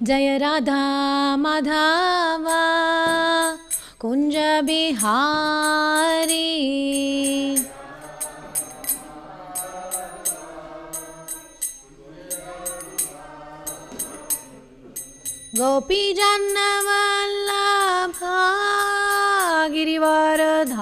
जय राधा माधवा कुंज बिहारी गोपी जन वल्लभा गिरिवरधारी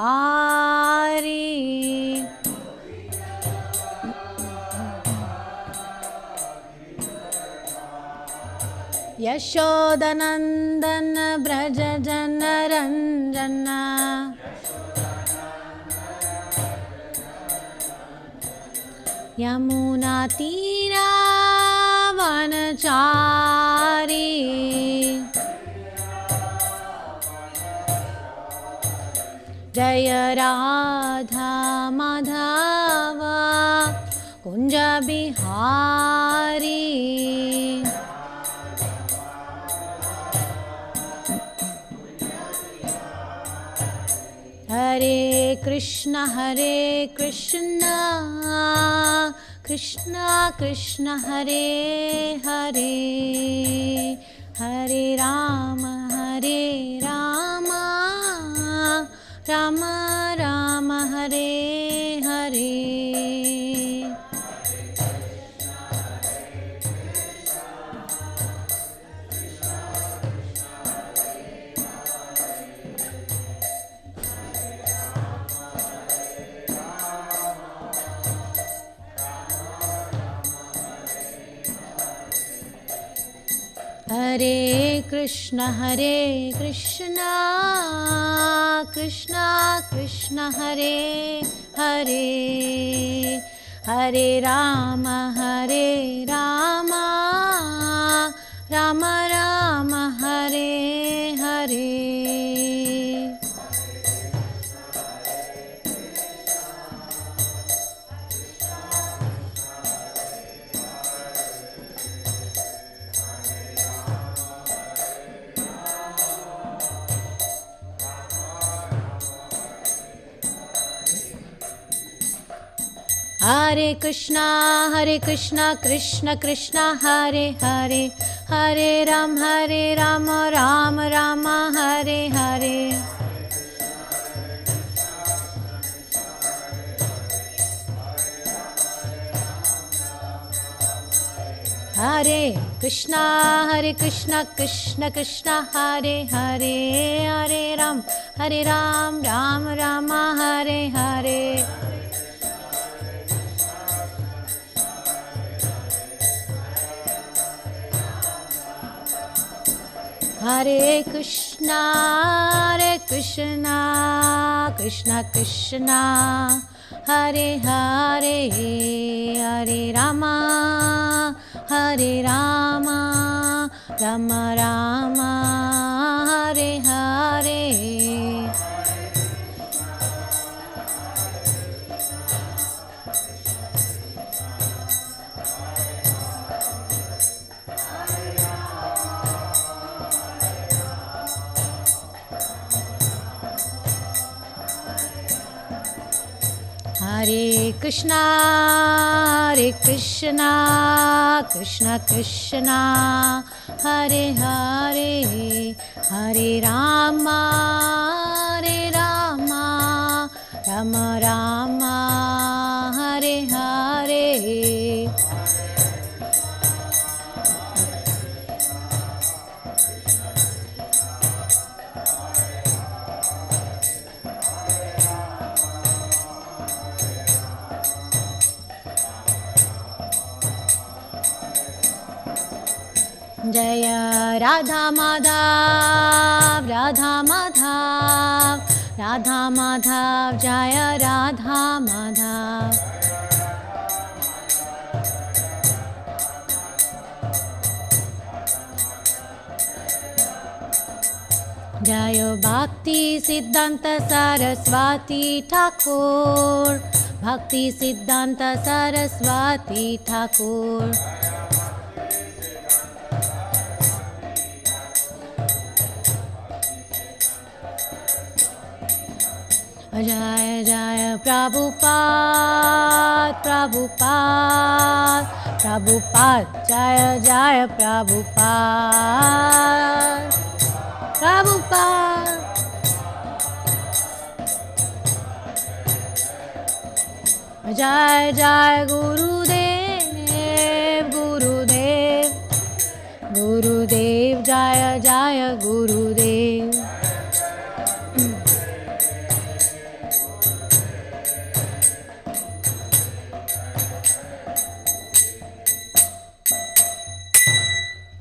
यशोदनंदन ब्रज जन रंजन यमुना तीरा वनचारी जय राधा माधवा कुंज बिहारी हरे कृष्ण कृष्ण कृष्ण हरे हरे हरे राम राम राम हरे हरे हरे कृष्ण कृष्ण कृष्ण हरे हरे हरे राम राम राम हरे हरे हरे कृष्णा कृष्ण कृष्ण हरे हरे हरे राम राम राम हरे हरे हरे कृष्णा कृष्ण कृष्ण हरे हरे हरे राम राम राम हरे हरे हरे कृष्णा कृष्ण कृष्ण हरे हरे हरे राम राम राम हरे हरे हरे कृष्णा कृष्ण कृष्ण हरे हरे हरे राम राम राम हरे हरे जय राधा माधव जय राधा माधव जय भक्ति सिद्धांत सरस्वती ठाकुर भक्ति सिद्धांत सरस्वती ठाकुर जय जय Prabhupada Prabhupada, Jaya Jaya Prabhupada, Prabhupada. Jai Jai Gurudev, Gurudev, Gurudev, Jaya Jaya Gurudev.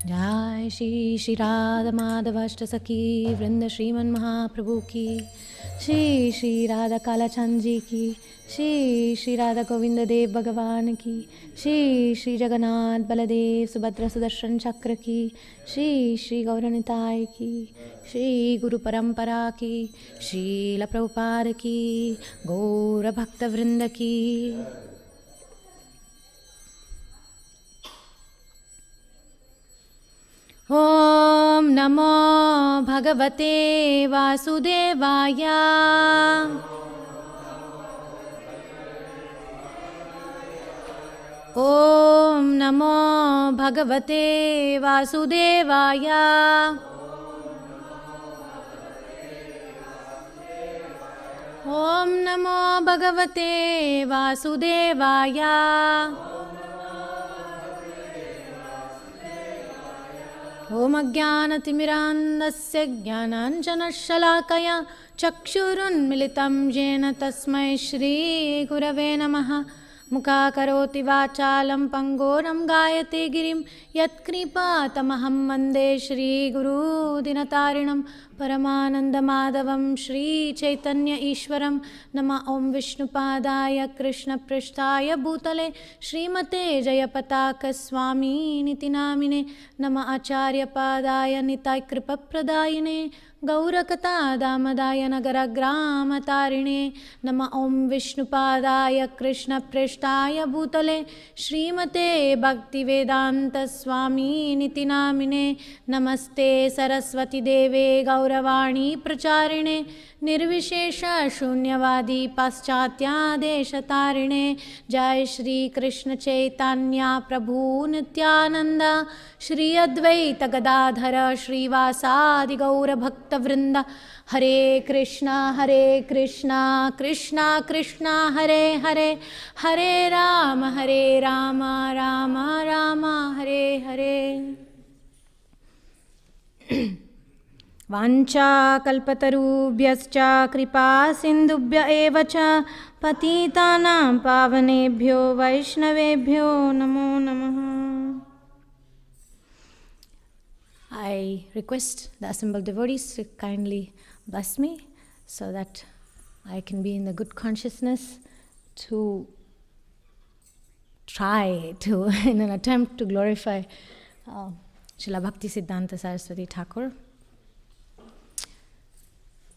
Jai Shri Radha Madhava Astasaki Vrinda Shriman Mahaprabhu ki, Shri Radha Kalachand ji ki, Shri Radha Govinda Dev Bhagavan ki, Shri Jagannath Baladev Subhadra Sudarshan Chakra ki, Shri Gauranitai ki, Shri Guru Parampara ki, Srila Prabhupada ki, Gaura Bhakta Vrinda ki. Om Namo Bhagavate Vasudevaya. Om Namo Bhagavate Vasudevaya. Om Namo Bhagavate Vasudevaya. Om Ajnanatimirandasya Jnananjanashalakaya Chakshurunmilitam Jena Tasmai Shri Gurave Namaha. Mukhakaroti Vachalam Pangoram Gayate Girim Yatkripatamaham Vande Shri Guru Dinatarinam Paramananda Madhavam Shri Chaitanya Ishwaram. Nama Om Vishnupadaya Krishna Prishtaya Bhutale Srimate Jayapataka Swami Niti Namine. Nama Acharya Padaya Nitai Kripa Pradayine Gaurakata Damadaya Nagara Grama Tarine. Nama Om Vishnupadaya Krishna Prishtaya Bhutale Srimate Bhakti Vedanta Swami Niti Namine. Namaste Saraswati Deve Gauravani Pracharine Nirvishesha Shunyavadi Paschatya Deshatarine. Jai Shri Krishna Chaitanya Prabhu Nityananda Shri Advaita Gadadhara Shri Vasadi Gaura Bhakta Vrinda. Hare Krishna Krishna Krishna Hare Hare, Hare Rama Rama Rama Hare Hare. Vancha kalpatarubhyascha kripa sindubhya evacha patitanam pavanebhyo vaishnavebhyo namo namaha. I request the assembled devotees to kindly bless me so that I can be in the good consciousness to try to, in an attempt to glorify Srila Bhakti Siddhanta Saraswati Thakur.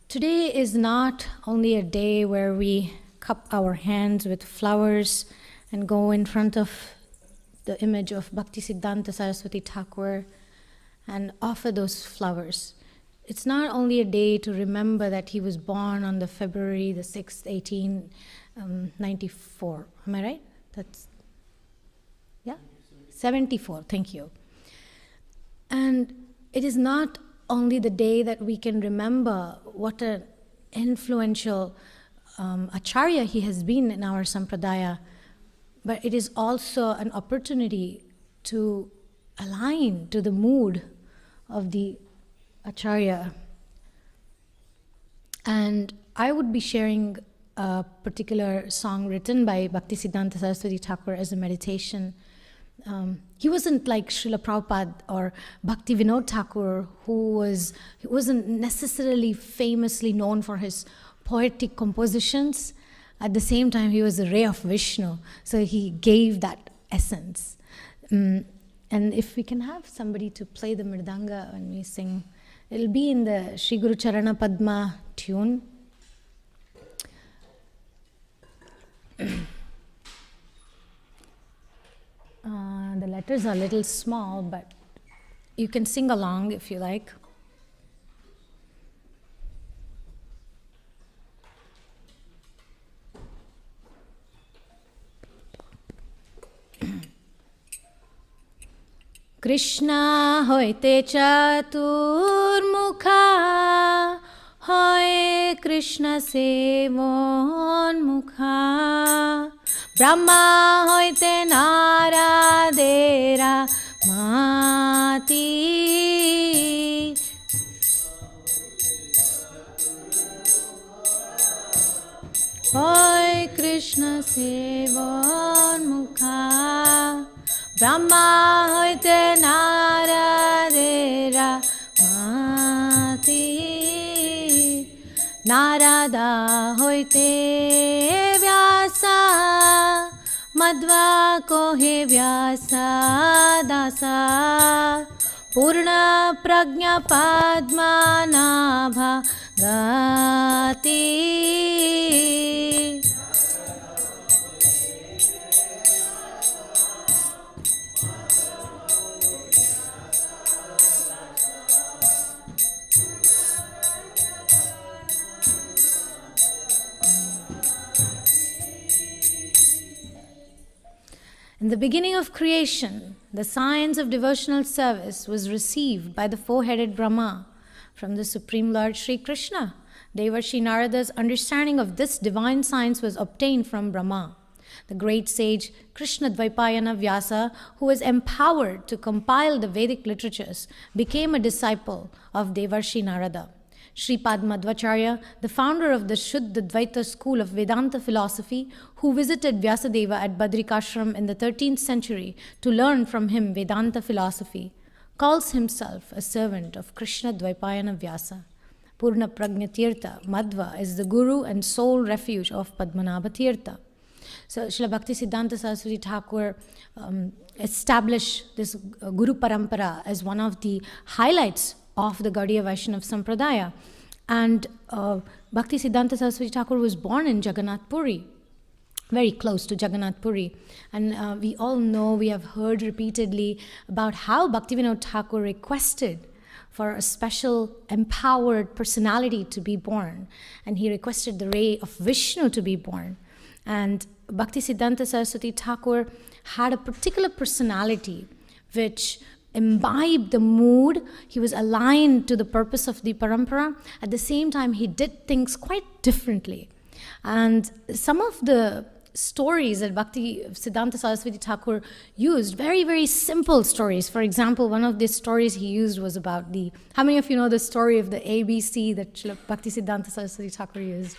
Today is not only a day where we cup our hands with flowers and go in front of the image of Bhakti Siddhanta Saraswati Thakur and offer those flowers. It's not only a day to remember that he was born on the February the 6th, 1894. Am I right? That's, yeah? 74, thank you. And it is not only the day that we can remember what an influential acharya he has been in our sampradaya, but it is also an opportunity to align to the mood of the acharya. And I would be sharing a particular song written by Bhakti Siddhanta Saraswati Thakur as a meditation. He wasn't like Srila Prabhupada or Bhakti Vinod Thakur, he wasn't necessarily famously known for his poetic compositions. At the same time, he was a ray of Vishnu, so he gave that essence. And if we can have somebody to play the mridanga when we sing, it'll be in the Shri Guru Charana Padma tune. The letters are a little small, but you can sing along if you like. Krishna hoite chaturmukha, hoy Krishna sevon mukha. Brahma hoite naradera mati. Hoy Krishna sevon mukha. Brahma hoite naradera mati. Narada hoite vyasa, madhva kohe vyasa dasa. Purna prajna padma nabha gati. In the beginning of creation, the science of devotional service was received by the four-headed Brahma from the Supreme Lord Sri Krishna. Devarshi Narada's understanding of this divine science was obtained from Brahma. The great sage Krishna Dvaipayana Vyasa, who was empowered to compile the Vedic literatures, became a disciple of Devarshi Narada. Sripad Madhvacharya, the founder of the Shuddha Dvaita school of Vedanta philosophy, who visited Vyasadeva at Badrikashram in the 13th century to learn from him Vedanta philosophy, calls himself a servant of Krishna Dvaipayana Vyasa. Purna Prajna Tirtha, Madhva, is the guru and sole refuge of Padmanabha Tirtha. So Srila Bhakti Siddhanta Saraswati Thakur established this Guru Parampara as one of the highlights of the Gaudiya Vaishnava Sampradaya. And Bhakti Siddhanta Saraswati Thakur was born in Jagannath Puri, very close to Jagannath Puri. And we all know, we have heard repeatedly about how Bhaktivinoda Thakur requested for a special empowered personality to be born. And he requested the ray of Vishnu to be born. And Bhakti Siddhanta Saraswati Thakur had a particular personality which imbibed the mood. He was aligned to the purpose of the parampara. At the same time, he did things quite differently. And some of the stories that Bhakti Siddhanta Saraswati Thakur used, very, very simple stories. For example, one of the stories he used was about how many of you know the story of the ABC that Bhakti Siddhanta Saraswati Thakur used?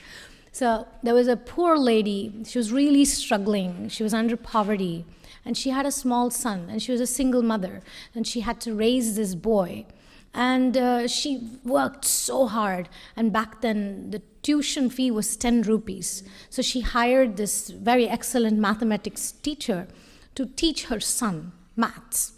So there was a poor lady. She was really struggling. She was under poverty. And she had a small son, and she was a single mother, and she had to raise this boy. And she worked so hard, and back then the tuition fee was 10 rupees. So she hired this very excellent mathematics teacher to teach her son maths.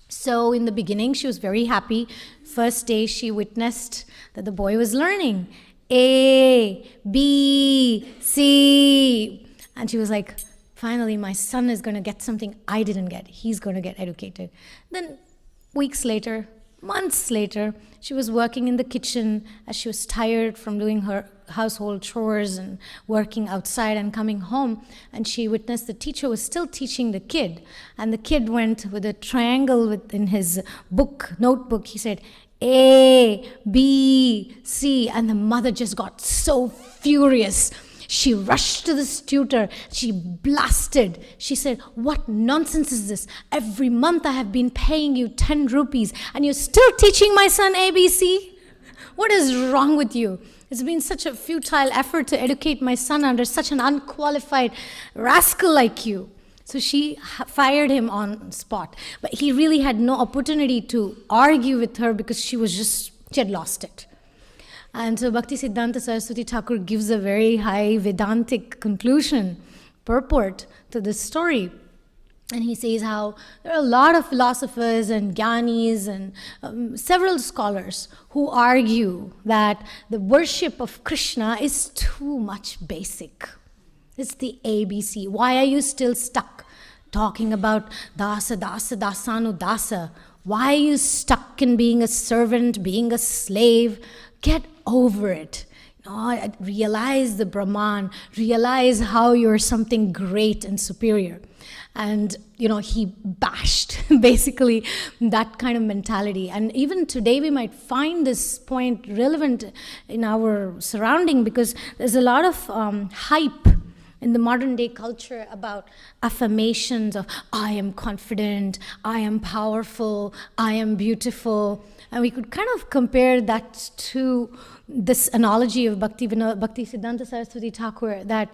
So in the beginning, she was very happy. First day, she witnessed that the boy was learning A, B, C. And she was like, finally, my son is going to get something I didn't get. He's going to get educated. Then weeks later, months later, she was working in the kitchen as she was tired from doing her household chores and working outside and coming home. And she witnessed the teacher was still teaching the kid. And the kid went with a triangle in his notebook. He said, A, B, C. And the mother just got so furious. She rushed to this tutor. She blasted. She said, what nonsense is this? Every month I have been paying you 10 rupees and you're still teaching my son ABC? What is wrong with you? It's been such a futile effort to educate my son under such an unqualified rascal like you. So she fired him on spot. But he really had no opportunity to argue with her because she had lost it. And so Bhakti Siddhanta Saraswati Thakur gives a very high Vedantic purport to this story. And he says how there are a lot of philosophers and jnanis and several scholars who argue that the worship of Krishna is too much basic. It's the ABC. Why are you still stuck talking about dasa, dasa, dasanu, dasa? Why are you stuck in being a servant, being a slave? Get over it. realize the Brahman, realize how you're something great and superior. And, he bashed basically that kind of mentality. And even today we might find this point relevant in our surrounding, because there's a lot of hype in the modern day culture about affirmations of, I am confident, I am powerful, I am beautiful. And we could kind of compare that to this analogy of Bhakti Siddhanta Saraswati Thakur, that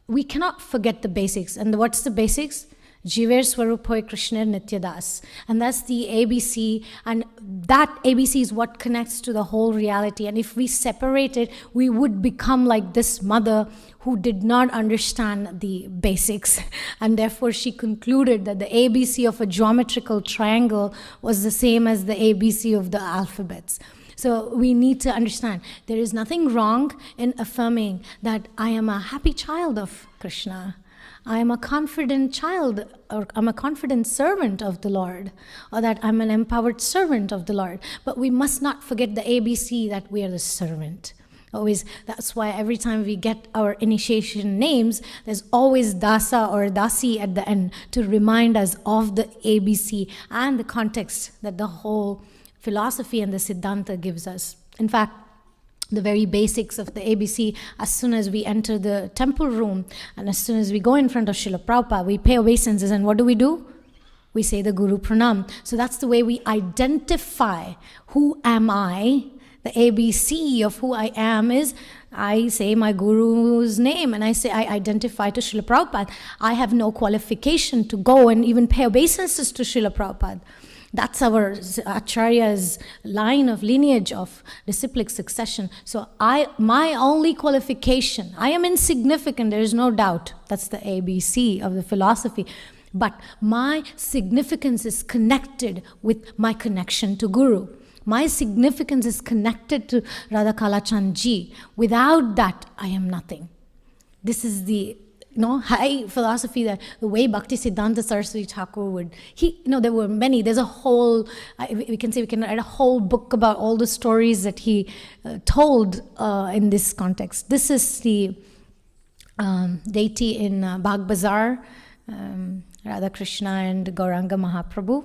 we cannot forget the basics. And what's the basics? Jiver Swarup Hoy Krishna Nityadas. And that's the ABC. And that ABC is what connects to the whole reality. And if we separate it, we would become like this mother who did not understand the basics. And therefore she concluded that the ABC of a geometrical triangle was the same as the ABC of the alphabets. So we need to understand there is nothing wrong in affirming that I am a happy child of Krishna. I am a confident child, or I'm a confident servant of the Lord, or that I'm an empowered servant of the Lord. But we must not forget the ABC, that we are the servant. Always, that's why every time we get our initiation names, there's always Dasa or Dasi at the end to remind us of the ABC and the context that the whole philosophy and the Siddhanta gives us. In fact, the very basics of the ABC, as soon as we enter the temple room and as soon as we go in front of Srila Prabhupada, we pay obeisances, and what do? We say the Guru Pranam. So that's the way we identify who am I. The ABC of who I am is, I say my Guru's name and I say I identify to Srila Prabhupada. I have no qualification to go and even pay obeisances to Srila Prabhupada. That's our Acharya's line of lineage of disciplic succession. So my only qualification, I am insignificant, there is no doubt. That's the ABC of the philosophy. But my significance is connected with my connection to Guru. My significance is connected to Radha Kalachan Ji. Without that, I am nothing. This is the high philosophy, that the way Bhakti Siddhanta Saraswati Thakur would, there were many, there's a whole, we can write a whole book about all the stories that he told in this context. This is the deity in Bagh Bazar, Radha Krishna and Gauranga Mahaprabhu,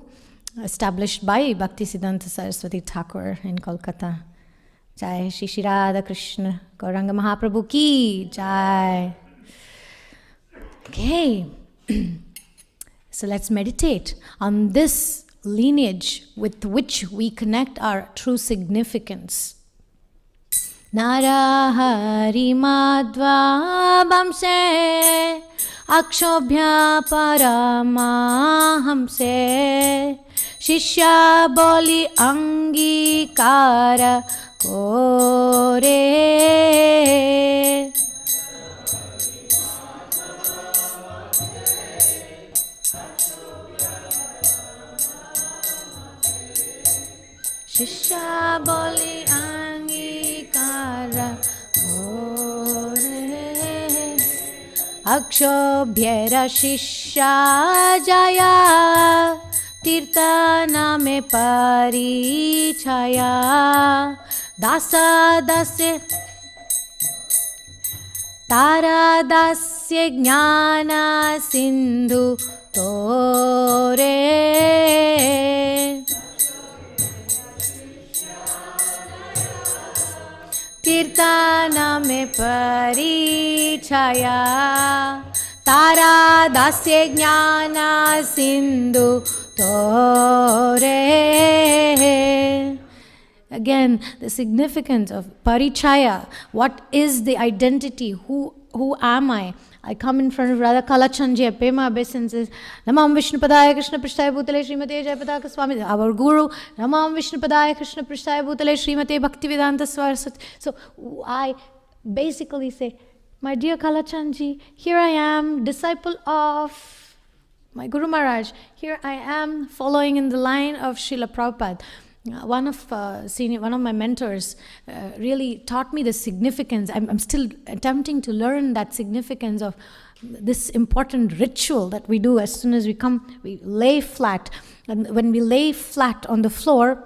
established by Bhakti Siddhanta Saraswati Thakur in Kolkata. Jai Shri Radha Krishna, Gauranga Mahaprabhu ki Jai. Okay, so let's meditate on this lineage with which we connect our true significance. Narahari Madhva Bamse Akshobhya Paramahamse Shishya Boli Angikara Kore. Shishya boli angikara kore. Akshobhyera shishya jaya tirta name parichaya dasa dasya tara dasya jnana sindhu tore. Kirtana me parichaya tara dasya jnana sindhu tore. Again, the significance of parichaya. What is the identity? Who am I? I come in front of Radha Kalachandji, I pay my obeisances. Namam Vishnu Padaya Krishna Prishtaya Bhutale Srimate Jayapataka Swami, our Guru. Namam Vishnu Padaya Krishna Prishtaya Bhutale Srimate Bhaktivedanta Saraswati. So I basically say, my dear Kalachandji, here I am, disciple of my Guru Maharaj. Here I am, following in the line of Srila Prabhupada. One of my mentors really taught me the significance. I'm still attempting to learn that significance of this important ritual that we do as soon as we come. We lay flat, and when we lay flat on the floor,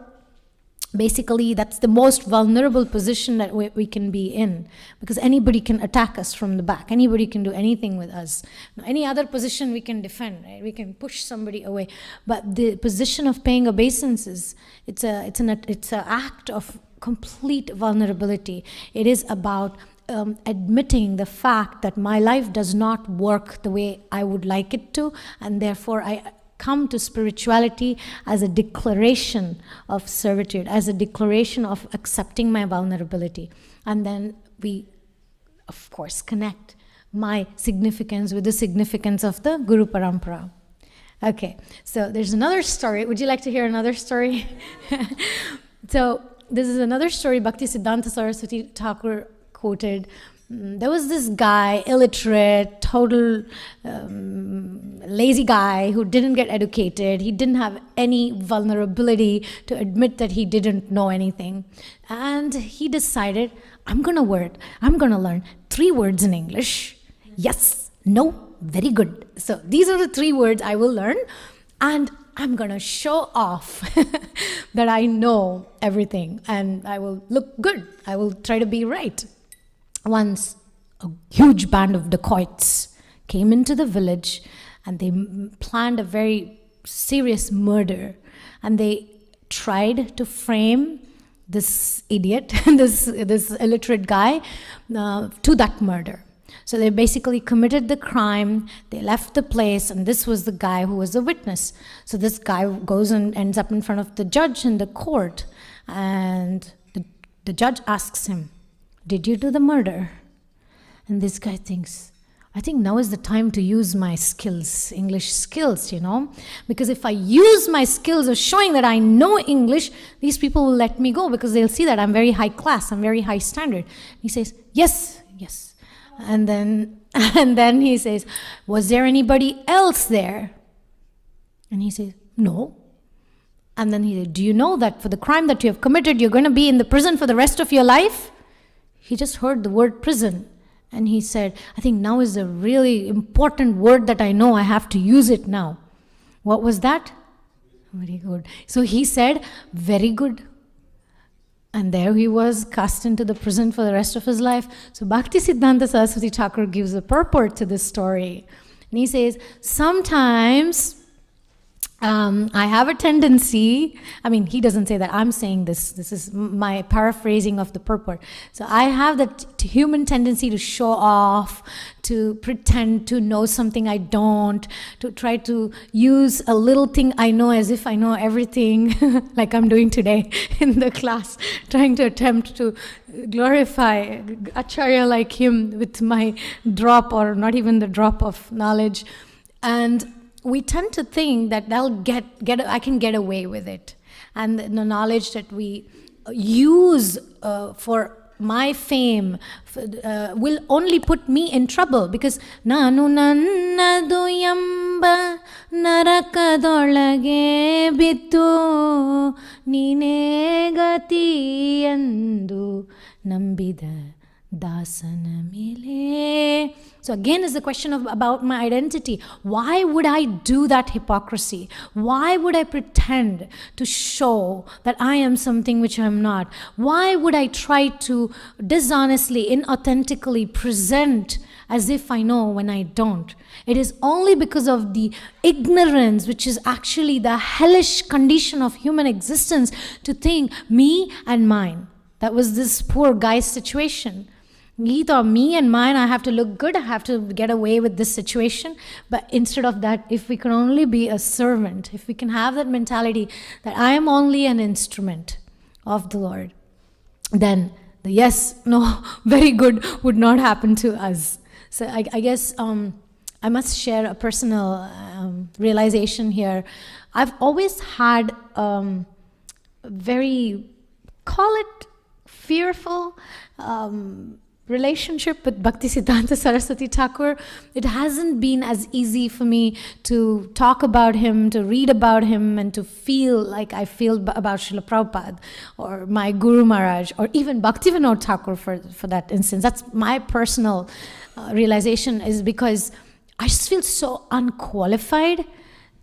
basically that's the most vulnerable position that we can be in, because anybody can attack us from the back, anybody can do anything with us. Any other position we can defend, right? We can push somebody away, but the position of paying obeisance it's an act of complete vulnerability. It is about admitting the fact that my life does not work the way I would like it to, and therefore I come to spirituality as a declaration of servitude, as a declaration of accepting my vulnerability. And then we, of course, connect my significance with the significance of the Guru Parampara. Okay, so there's another story. Would you like to hear another story? So this is another story Bhakti Siddhanta Saraswati Thakur quoted. There was this guy, illiterate, total lazy guy who didn't get educated. He didn't have any vulnerability to admit that he didn't know anything. And he decided, I'm going to learn 3 words in English. Yes, no, very good. So these are the 3 words I will learn, and I'm going to show off that I know everything, and I will look good. I will try to be right. Once a huge band of dacoits came into the village, and they planned a very serious murder, and they tried to frame this idiot, this illiterate guy, to that murder. So they basically committed the crime, they left the place, and this was the guy who was a witness. So this guy goes and ends up in front of the judge in the court, and the judge asks him, did you do the murder? And this guy thinks, I think now is the time to use my skills, English skills, because if I use my skills of showing that I know English, these people will let me go, because they'll see that I'm very high class, I'm very high standard. He says, yes. And then he says, was there anybody else there? And he says, no. And then he said, do you know that for the crime that you have committed, you're going to be in the prison for the rest of your life? He just heard the word prison, and he said, I think now is a really important word that I know, I have to use it now. What was that? Very good. So he said, very good. And there he was, cast into the prison for the rest of his life. So Bhakti Siddhanta Saraswati Thakur gives a purport to this story. And he says, sometimes I have a tendency, he doesn't say that, I'm saying this is my paraphrasing of the purport. So I have that human tendency to show off, to pretend to know something I don't, to try to use a little thing I know as if I know everything, like I'm doing today in the class, trying to attempt to glorify Acharya like him with my drop, or not even the drop of knowledge. And we tend to think that I can get away with it. And the knowledge that we use for my fame will only put me in trouble, because nanu nannadu yamba narakadolage bittu nine gati endu nambida dasana mile. So again is the question about my identity. Why would I do that hypocrisy? Why would I pretend to show that I am something which I'm not? Why would I try to dishonestly, inauthentically present as if I know when I don't? It is only because of the ignorance, which is actually the hellish condition of human existence, to think me and mine. That was this poor guy's situation. He thought, me and mine, I have to look good, I have to get away with this situation. But instead of that, if we can only be a servant, if we can have that mentality that I am only an instrument of the Lord, then the yes, no, very good would not happen to us. So I guess I must share a personal realization here. I've always had very, call it fearful, relationship with Bhakti Siddhanta Saraswati Thakur. It hasn't been as easy for me to talk about him, to read about him, and to feel like I feel about Srila Prabhupada or my Guru Maharaj, or even Bhaktivinoda Thakur for that instance. That's my personal realization, is because I just feel so unqualified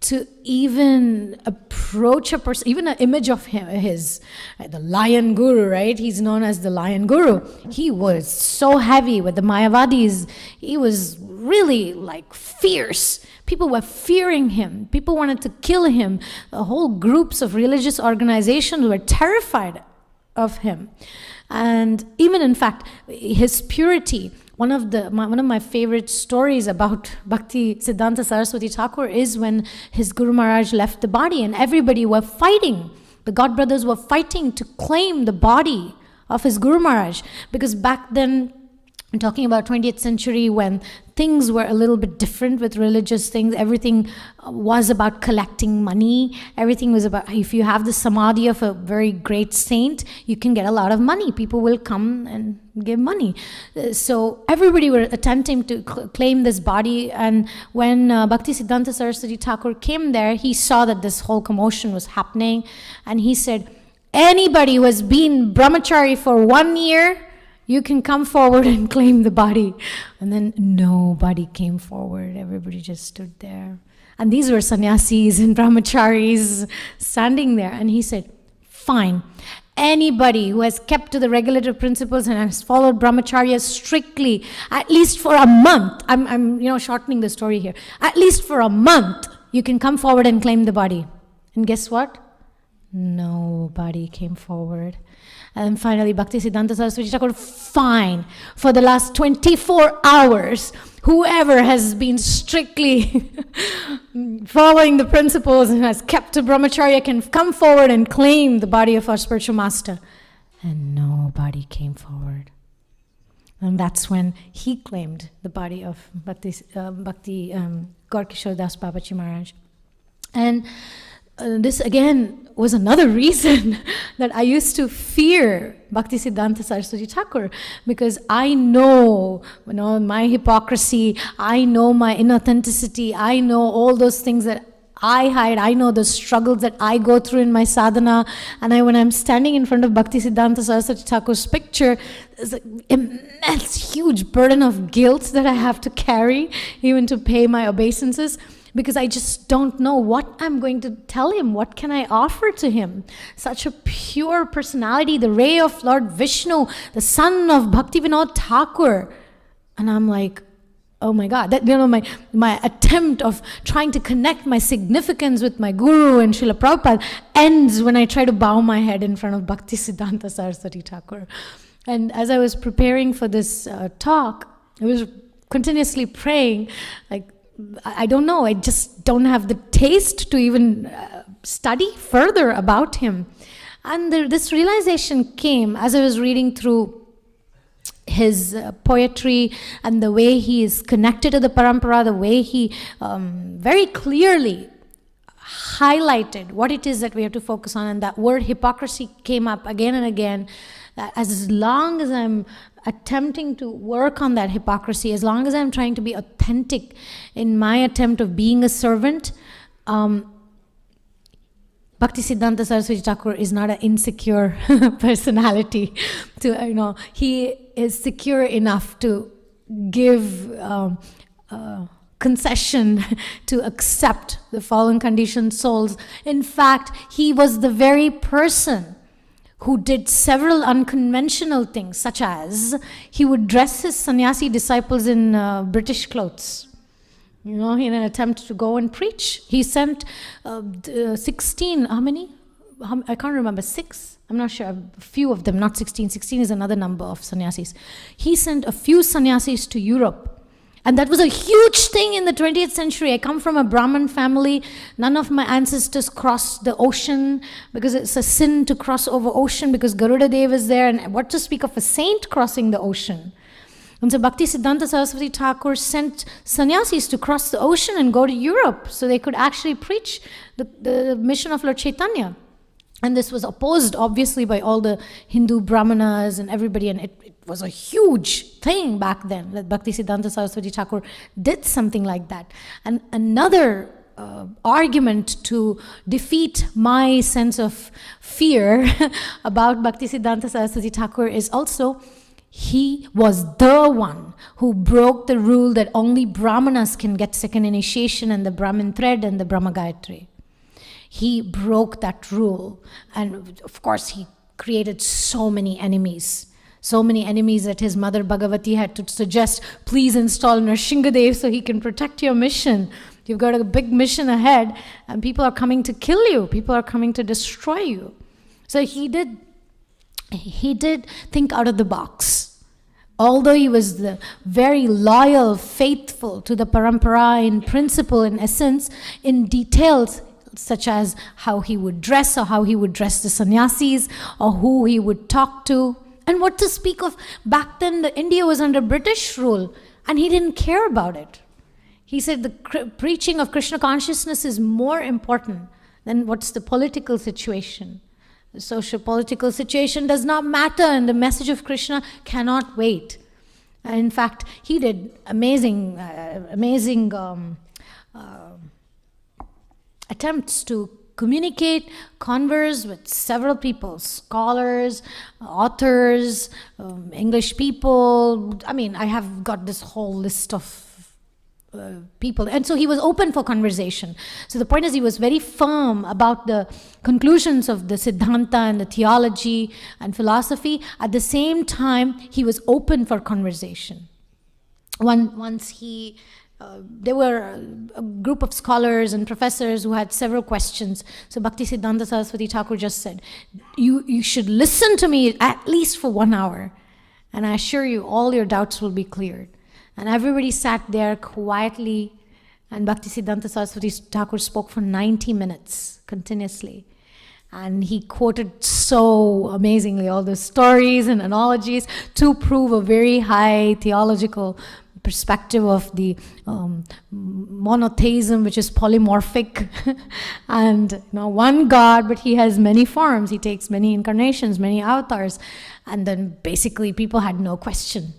to even approach a person, even an image of him, the lion guru, right? He's known as the lion guru. He was so heavy with the Mayavadis. He was really like fierce. People were fearing him. People wanted to kill him. Whole groups of religious organizations were terrified of him. And even in fact, his purity. One of my favorite stories about Bhakti Siddhanta Saraswati Thakur is when his Guru Maharaj left the body and everybody were fighting. The God brothers were fighting to claim the body of his Guru Maharaj, because back then, I'm talking about 20th century, when things were a little bit different with religious things. Everything was about collecting money. Everything was about, if you have the samadhi of a very great saint, you can get a lot of money. People will come and give money. So everybody were attempting to claim this body. And when Bhakti Siddhanta Saraswati Thakur came there, he saw that this whole commotion was happening. And he said, anybody who has been brahmachari for 1 year, you can come forward and claim the body. And then nobody came forward. Everybody just stood there. And these were sannyasis and brahmacharis standing there. And he said, fine. Anybody who has kept to the regulative principles and has followed brahmacharya strictly, at least for a month, I'm shortening the story here. At least for a month, you can come forward and claim the body. And guess what? Nobody came forward. And finally, Bhakti Siddhanta Saraswati Thakur, fine, for the last 24 hours, whoever has been strictly following the principles and has kept to brahmacharya can come forward and claim the body of our spiritual master. And nobody came forward. And that's when he claimed the body of Bhakti Gaur-Kishore Das Babaji Maharaj. And this again was another reason that I used to fear Bhakti Siddhanta Saraswati Thakur, because I know, my hypocrisy, I know my inauthenticity, I know all those things that I hide, I know the struggles that I go through in my sadhana, and when I'm standing in front of Bhakti Siddhanta Saraswati Thakur's picture, there's an immense, huge burden of guilt that I have to carry, even to pay my obeisances. Because I just don't know what I'm going to tell him. What can I offer to him? Such a pure personality, the ray of Lord Vishnu, the son of Bhakti Vinod Thakur. And I'm like, oh my God, that my attempt of trying to connect my significance with my guru and Srila Prabhupada ends when I try to bow my head in front of Bhakti Siddhanta Saraswati Thakur. And as I was preparing for this talk, I was continuously praying, like, I don't know, I just don't have the taste to even study further about him. And this realization came as I was reading through his poetry and the way he is connected to the parampara, the way he very clearly highlighted what it is that we have to focus on. And that word hypocrisy came up again and again. That as long as I'm attempting to work on that hypocrisy, as long as I'm trying to be authentic in my attempt of being a servant, Bhakti Siddhanta Saraswati Thakur is not an insecure personality. He is secure enough to give concession to accept the fallen conditioned souls. In fact, he was the very person who did several unconventional things, such as he would dress his sannyasi disciples in British clothes, in an attempt to go and preach. He sent 16, how many? I can't remember, 6? I'm not sure, a few of them, not 16. 16 is another number of sannyasis. He sent a few sannyasis to Europe. And that was a huge thing in the 20th century. I come from a Brahmin family. None of my ancestors crossed the ocean because it's a sin to cross over ocean because Garuda Dev is there. And what to speak of a saint crossing the ocean? And so Bhakti Siddhanta Saraswati Thakur sent sannyasis to cross the ocean and go to Europe so they could actually preach the mission of Lord Chaitanya. And this was opposed, obviously, by all the Hindu brahmanas and everybody. And it was a huge thing back then that Bhakti Siddhanta Saraswati Thakur did something like that. And another argument to defeat my sense of fear about Bhakti Siddhanta Saraswati Thakur is also He was the one who broke the rule that only Brahmanas can get second initiation and the Brahmin thread and the Brahma Gayatri. He broke that rule. And of course, he created so many enemies. So many enemies that his mother Bhagavati had to suggest, please install Nrsingadev so he can protect your mission. You've got a big mission ahead and people are coming to kill you. People are coming to destroy you. So he did think out of the box. Although he was very loyal, faithful to the parampara in principle, in essence, in details such as how he would dress or how he would dress the sannyasis or who he would talk to. And what to speak of, back then India was under British rule and he didn't care about it. He said the preaching of Krishna consciousness is more important than what's the political situation. The social-political situation does not matter and the message of Krishna cannot wait. And in fact, he did amazing attempts to communicate, converse with several people, scholars, authors, English people. I mean, I have got this whole list of people. And so he was open for conversation. So the point is he was very firm about the conclusions of the Siddhanta and the theology and philosophy. At the same time, he was open for conversation. There were a group of scholars and professors who had several questions. So Bhakti Siddhanta Saraswati Thakur just said, you should listen to me at least for 1 hour. And I assure you, all your doubts will be cleared. And everybody sat there quietly, and Bhakti Siddhanta Saraswati Thakur spoke for 90 minutes continuously. And he quoted so amazingly all the stories and analogies to prove a very high theological perspective of the monotheism, which is polymorphic, and one God, but he has many forms. He takes many incarnations, many avatars. And then basically people had no question.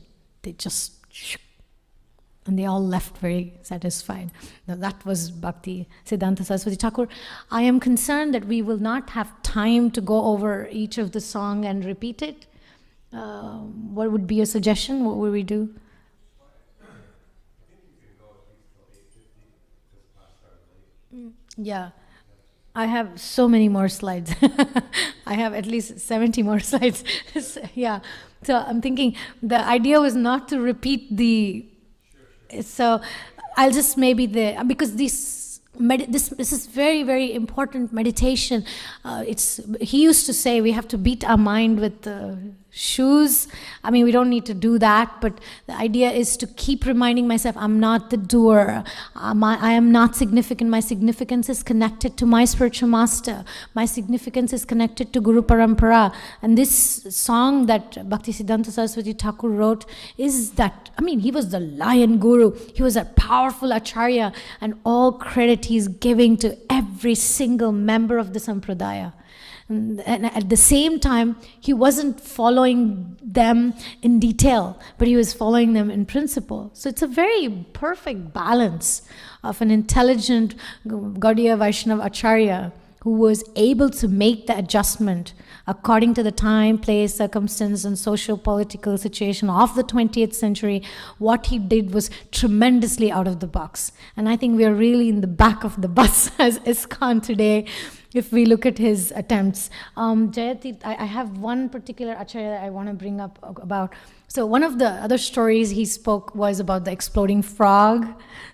And they all left very satisfied. Now that was Bhakti Siddhanta Saraswati Thakur. I am concerned that we will not have time to go over each of the song and repeat it. What would be a suggestion? What would we do? Yeah, I have so many more slides. I have at least 70 more slides. Yeah, so I'm thinking the idea was not to repeat the. So I'll just because this is very, very important meditation. He used to say we have to beat our mind with shoes. I mean, we don't need to do that, but the idea is to keep reminding myself, I'm not the doer. I am not significant. My significance is connected to my spiritual master. My significance is connected to Guru Parampara. And this song that Bhakti Siddhanta Saraswati Thakur wrote is that, he was the lion guru. He was a powerful acharya, and all credit he's giving to every single member of the sampradaya. And at the same time, he wasn't following them in detail, but he was following them in principle. So it's a very perfect balance of an intelligent Gaudiya Vaishnava Acharya who was able to make the adjustment according to the time, place, circumstance, and socio-political situation of the 20th century. What he did was tremendously out of the box. And I think we are really in the back of the bus as ISKCON today, if we look at his attempts. Jayati, I have one particular acharya that I want to bring up about. So one of the other stories he spoke was about the exploding frog.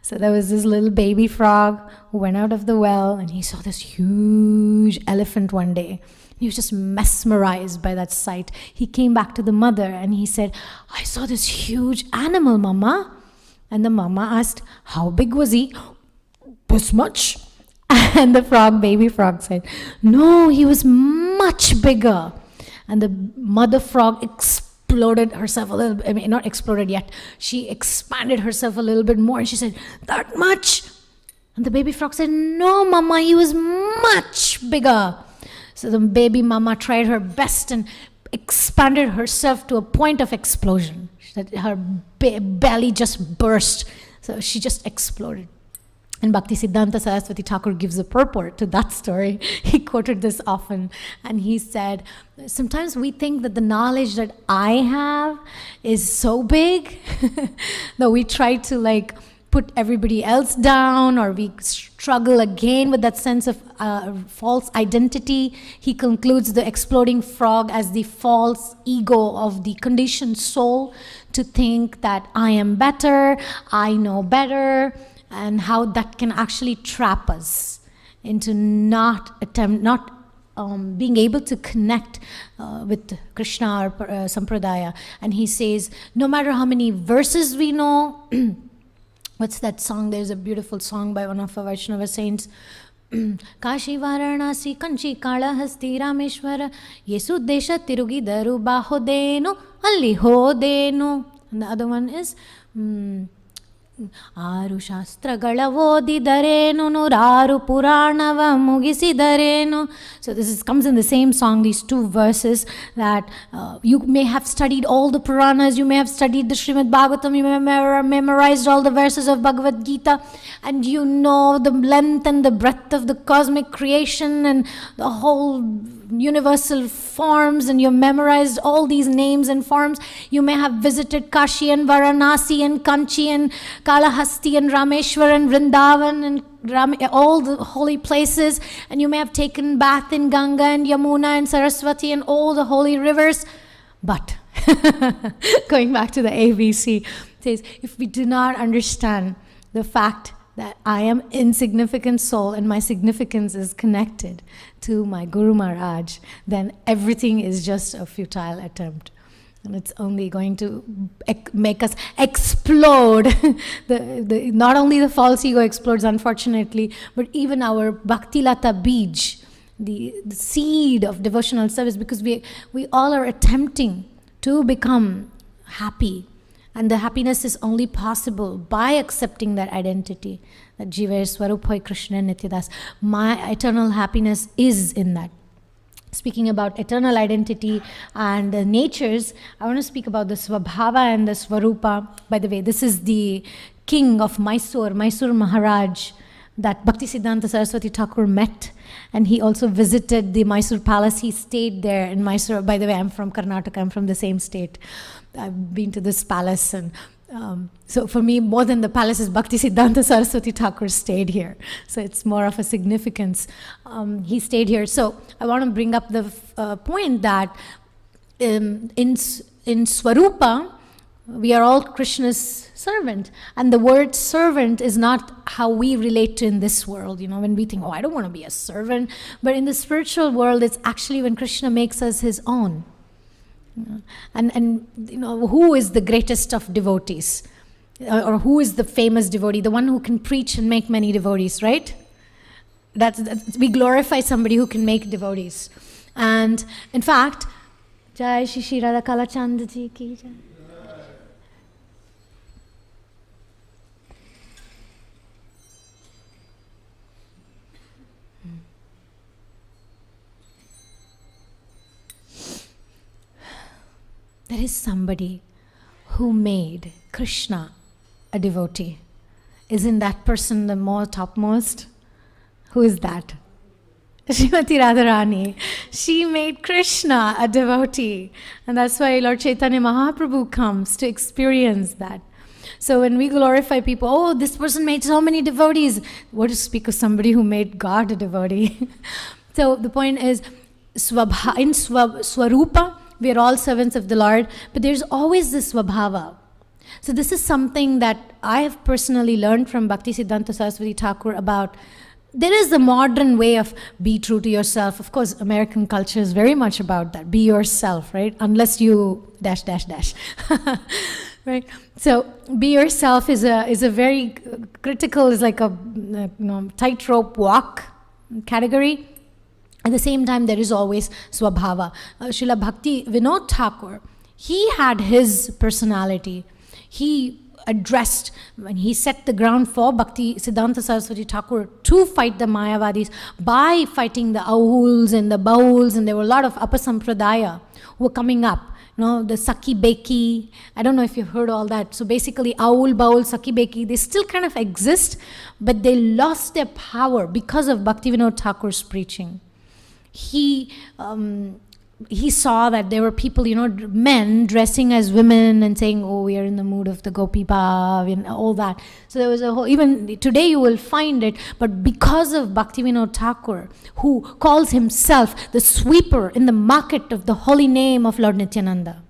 So there was this little baby frog who went out of the well, and he saw this huge elephant one day. He was just mesmerized by that sight. He came back to the mother and he said, I saw this huge animal, Mama. And the mama asked, how big was he? This much. And the baby frog said, no, he was much bigger. And the mother frog exploded herself a little bit. Not exploded yet. She expanded herself a little bit more. And she said, that much? And the baby frog said, no, Mama, he was much bigger. So the baby mama tried her best and expanded herself to a point of explosion. Her belly just burst. So she just exploded. And Bhakti Siddhanta Saraswati Thakur gives a purport to that story. He quoted this often. And he said, sometimes we think that the knowledge that I have is so big that we try to like put everybody else down, or we struggle again with that sense of false identity. He concludes the exploding frog as the false ego of the conditioned soul to think that I am better, I know better, and how that can actually trap us into not being able to connect with Krishna or Sampradaya. And he says, no matter how many verses we know, what's that song? There's a beautiful song by one of our Vaishnava saints. Kashi Varanasi Kanchi Kalahasti Rameshwara Yesu Desha Tirugidaru Bahodenu Alli Hodenu. And the other one is ಆರು ಶಾಸ್ತ್ರಗಳ ಓದಿದರೇನು ನೂರಾರು ಪುರಾಣವ ಮುಗಿಸಿದರೇನು. So this comes in the same song, these two verses, that you may have studied all the Puranas, you may have studied the Srimad Bhagavatam, you may have memorized all the verses of Bhagavad Gita, and you know the length and the breadth of the cosmic creation and the whole universal forms, and you've memorized all these names and forms. You may have visited Kashi and Varanasi and Kanchi and Kalahasti and Rameshwar and Vrindavan and all the holy places, and you may have taken bath in Ganga and Yamuna and Saraswati and all the holy rivers. But going back to the ABC, it says, if we do not understand the fact that I am insignificant soul and my significance is connected to my Guru Maharaj, then everything is just a futile attempt. And it's only going to make us explode. Not only the false ego explodes, unfortunately, but even our Bhakti Lata Bij, the seed of devotional service, because we all are attempting to become happy. And the happiness is only possible by accepting that identity, that Jiva Swarup Hoy Krishna Nityadas. My eternal happiness is in that. Speaking about eternal identity and the natures, I want to speak about the Swabhava and the Swarupa. By the way, this is the king of Mysore Maharaj, that Bhakti Siddhanta Saraswati Thakur met. And he also visited the Mysore palace. He stayed there in Mysore. By the way, I'm from Karnataka. I'm from the same state. I've been to this palace, and so for me, more than the palace, is Bhakti Siddhanta Saraswati Thakur stayed here. So it's more of a significance. He stayed here. So I want to bring up the point that in Swarupa, we are all Krishna's servant. And the word servant is not how we relate to in this world. You know, when we think, oh, I don't want to be a servant. But in the spiritual world, it's actually when Krishna makes us his own. And you know, who is the greatest of devotees? Or who is the famous devotee? The one who can preach and make many devotees, right? That's we glorify somebody who can make devotees. And in fact, Jai Shri Shri Radha Kalachand Ji ki Jai. There is somebody who made Krishna a devotee. Isn't that person the more topmost? Who is that? Srimati Radharani. She made Krishna a devotee. And that's why Lord Chaitanya Mahaprabhu comes to experience that. So when we glorify people, oh, this person made so many devotees. What to speak of somebody who made God a devotee? So the point is, in Swarupa, we are all servants of the Lord, but there's always this Swabhava. So this is something that I have personally learned from Bhakti Siddhanta Saraswati Thakur about. There is the modern way of be true to yourself. Of course, American culture is very much about that. Be yourself, right? Unless you ... right? So be yourself is a very critical, is like a tightrope walk category. At the same time, there is always Swabhava. Srila Bhakti Vinod Thakur, he had his personality. He addressed, when he set the ground for Bhakti Siddhanta Saraswati Thakur to fight the Mayavadis by fighting the Ahuls and the Bahuls, and there were a lot of Apasampradaya who were coming up. the Saki Beki. I don't know if you've heard all that. So basically, Aul, Baul, Saki Beki, they still kind of exist, but they lost their power because of Bhaktivinoda Thakur's preaching. He saw that there were people, men dressing as women and saying, oh, we are in the mood of the Gopi Bhav and all that. So there was a whole, even today you will find it, but because of Bhaktivinoda Thakur, who calls himself the sweeper in the market of the holy name of Lord Nityananda.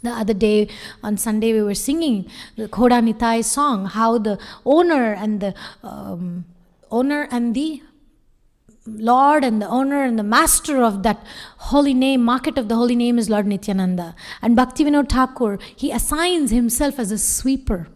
The other day, on Sunday, we were singing the Khoda Nitai song, how the owner and the Lord and the owner and the master of that holy name, market of the holy name, is Lord Nityananda. And Bhaktivinoda Thakur, he assigns himself as a sweeper.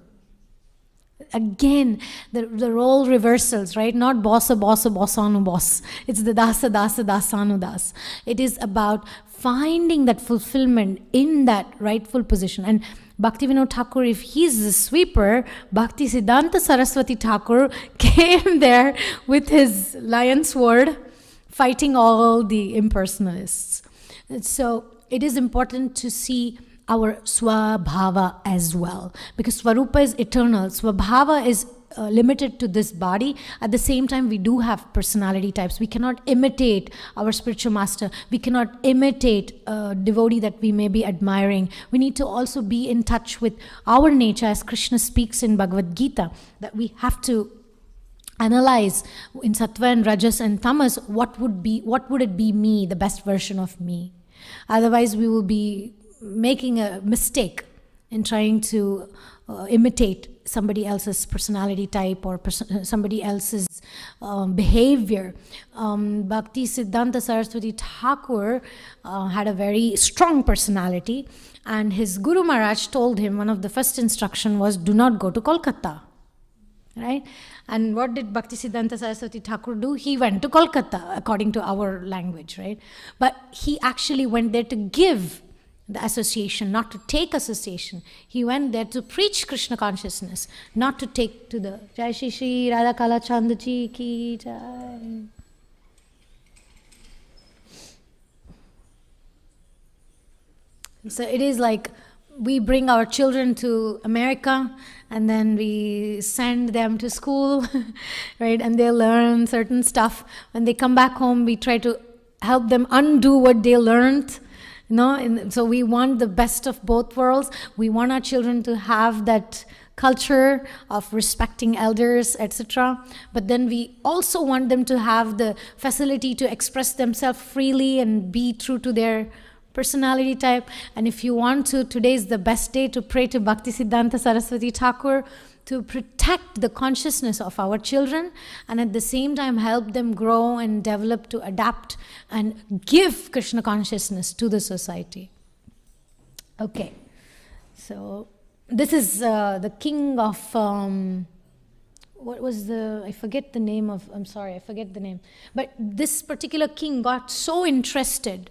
Again, the role reversals, right? Not bossa, bossanu, boss. It's the dasa, dasanu, das. It is about finding that fulfillment in that rightful position. And Bhaktivinoda Thakur, if he's the sweeper, Bhakti Siddhanta Saraswati Thakur came there with his lion sword, fighting all the impersonalists. And so it is important to see our Swabhava as well, because Swarupa is eternal. Swabhava is limited to this body. At the same time, we do have personality types. We cannot imitate our spiritual master. We cannot imitate a devotee that we may be admiring. We need to also be in touch with our nature, as Krishna speaks in Bhagavad Gita, that we have to analyze in Sattva and Rajas and Tamas, what would it be me, the best version of me. Otherwise, we will be making a mistake in trying to imitate somebody else's personality type or somebody else's behavior. Bhakti Siddhanta Saraswati Thakur had a very strong personality, and his Guru Maharaj told him, one of the first instruction was, do not go to Kolkata. Right? And what did Bhakti Siddhanta Saraswati Thakur do? He went to Kolkata, according to our language, right? But he actually went there to give the association, not to take association. He went there to preach Krishna consciousness, not to take to the Jai Shri Shri Radha Kala Chandaji Ki Jai. So it is like we bring our children to America and then we send them to school, right? And they learn certain stuff. When they come back home, we try to help them undo what they learned. So we want the best of both worlds. We want our children to have that culture of respecting elders, etc. But then we also want them to have the facility to express themselves freely and be true to their personality type. And if you want to, today is the best day to pray to Bhakti Siddhanta Saraswati Thakur to protect the consciousness of our children and at the same time help them grow and develop to adapt and give Krishna consciousness to the society. Okay, so this is the king of, I forget the name. But this particular king got so interested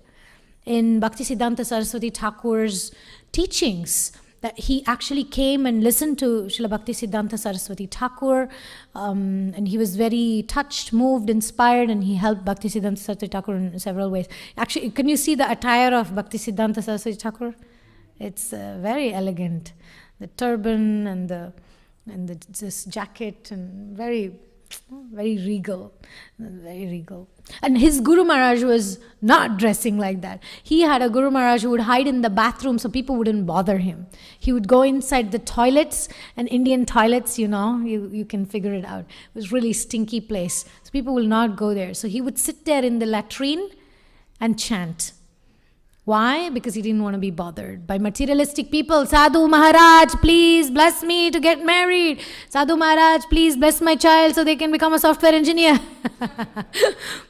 in Bhakti Siddhanta Saraswati Thakur's teachings that he actually came and listened to Srila Bhakti Siddhanta Saraswati Thakur, and he was very touched, moved, inspired, and he helped Bhakti Siddhanta Saraswati Thakur in several ways. Actually, can you see the attire of Bhakti Siddhanta Saraswati Thakur? It's very elegant. The turban and this jacket, and very regal, And his Guru Maharaj was not dressing like that. He had a Guru Maharaj who would hide in the bathroom so people wouldn't bother him. He would go inside the toilets, and Indian toilets, you can figure it out. It was really stinky place. So people will not go there. So he would sit there in the latrine and chant. Why? Because he didn't want to be bothered by materialistic people. Sadhu Maharaj, please bless me to get married. Sadhu Maharaj, please bless my child so they can become a software engineer.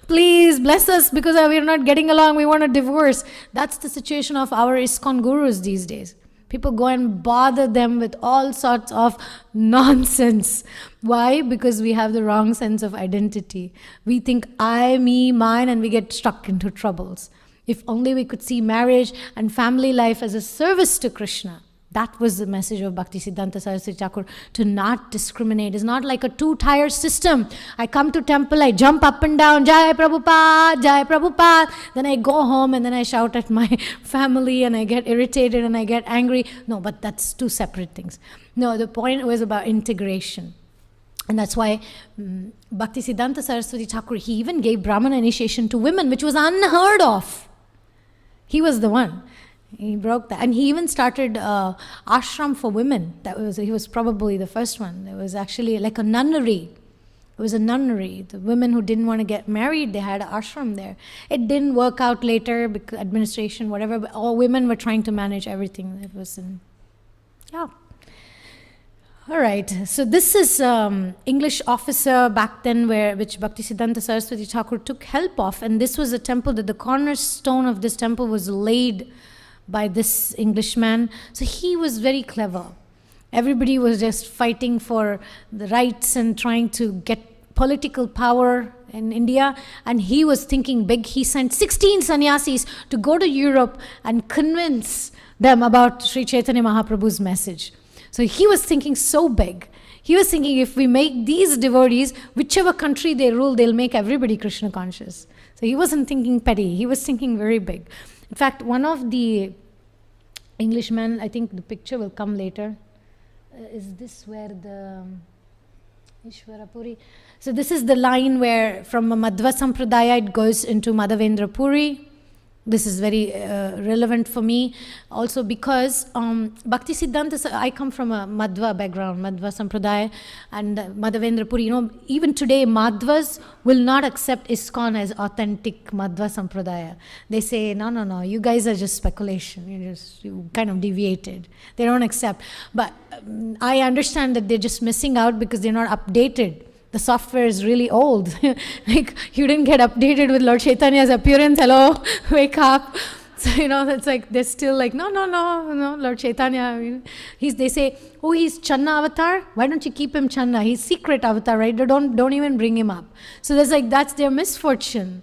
Please bless us because we're not getting along. We want a divorce. That's the situation of our ISKCON gurus these days. People go and bother them with all sorts of nonsense. Why? Because we have the wrong sense of identity. We think I, me, mine, and we get stuck into troubles. If only we could see marriage and family life as a service to Krishna, that was the message of Bhakti Siddhanta Saraswati Thakur, to not discriminate. It's not like a two-tier system. I come to temple, I jump up and down, Jai Prabhupada, Jai Prabhupada. Then I go home and then I shout at my family and I get irritated and I get angry. No, but that's two separate things. No, the point was about integration. And that's why Bhakti Siddhanta Saraswati Thakur, he even gave Brahmana initiation to women, which was unheard of. He was the one. He broke that. And he even started ashram for women. He was probably the first one. It was actually like a nunnery. It was a nunnery. The women who didn't want to get married, they had an ashram there. It didn't work out later because administration, whatever, but all women were trying to manage everything. It was yeah. All right, so this is English officer back then, which Bhakti Siddhanta Saraswati Thakur took help of, and this was a temple that the cornerstone of this temple was laid by this Englishman. So he was very clever. Everybody was just fighting for the rights and trying to get political power in India, and he was thinking big. He sent 16 sannyasis to go to Europe and convince them about Sri Chaitanya Mahaprabhu's message. So he was thinking so big. He was thinking, if we make these devotees, whichever country they rule, they'll make everybody Krishna conscious. So he wasn't thinking petty. He was thinking very big. In fact, one of the Englishmen, I think the picture will come later. Is this where the Ishwarapuri? So this is the line where from Madhva Sampradaya it goes into Madhavendra Puri. This is very relevant for me also because Bhakti Siddhanta, I come from a Madhva background, Madhva Sampradaya, and Madhavendra Puri. Even today Madhvas will not accept ISKCON as authentic Madhva Sampradaya. They say, no, you guys are just speculation. You kind of deviated. They don't accept. But I understand that they're just missing out because they're not updated. The software is really old. Like, you didn't get updated with Lord Chaitanya's appearance. Hello, wake up. So, it's like, they're still like, no, Lord Chaitanya. They say, oh, he's Channa avatar. Why don't you keep him Channa? He's secret avatar, right? Don't even bring him up. So that's their misfortune.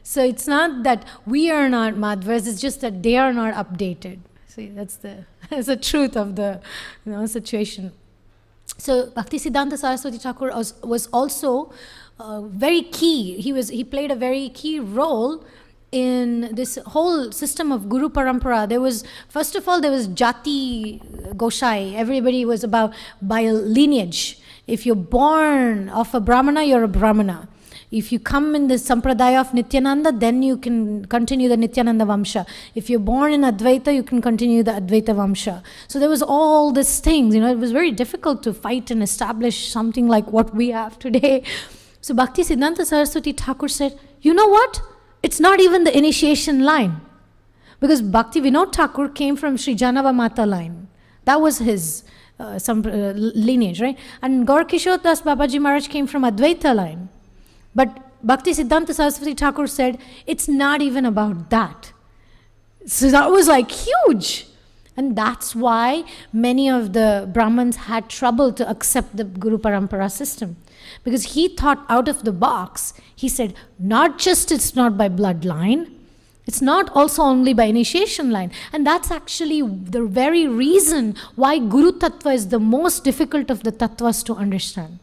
So it's not that we are not Madhvas, it's just that they are not updated. See, that's the truth of the situation. So Bhakti Siddhanta Saraswati Thakur was also very key. He played a very key role in this whole system of Guru Parampara. First of all, there was Jati Goshai. Everybody was by a lineage. If you're born of a Brahmana, you're a Brahmana. If you come in the Sampradaya of Nityananda, then you can continue the Nityananda Vamsha. If you're born in Advaita, you can continue the Advaita Vamsha. So there was all these things, it was very difficult to fight and establish something like what we have today. So Bhakti Siddhanta Saraswati Thakur said, you know what? It's not even the initiation line. Because Bhakti Vinod Thakur came from Sri Janava Mata line. That was his lineage, right? And Gaur Kishore Das Babaji Maharaj came from Advaita line. But Bhakti Siddhanta Saraswati Thakur said, it's not even about that. So that was like huge. And that's why many of the Brahmins had trouble to accept the Guru Parampara system. Because he thought out of the box. He said, not just it's not by bloodline, it's not also only by initiation line. And that's actually the very reason why Guru Tattva is the most difficult of the Tattvas to understand.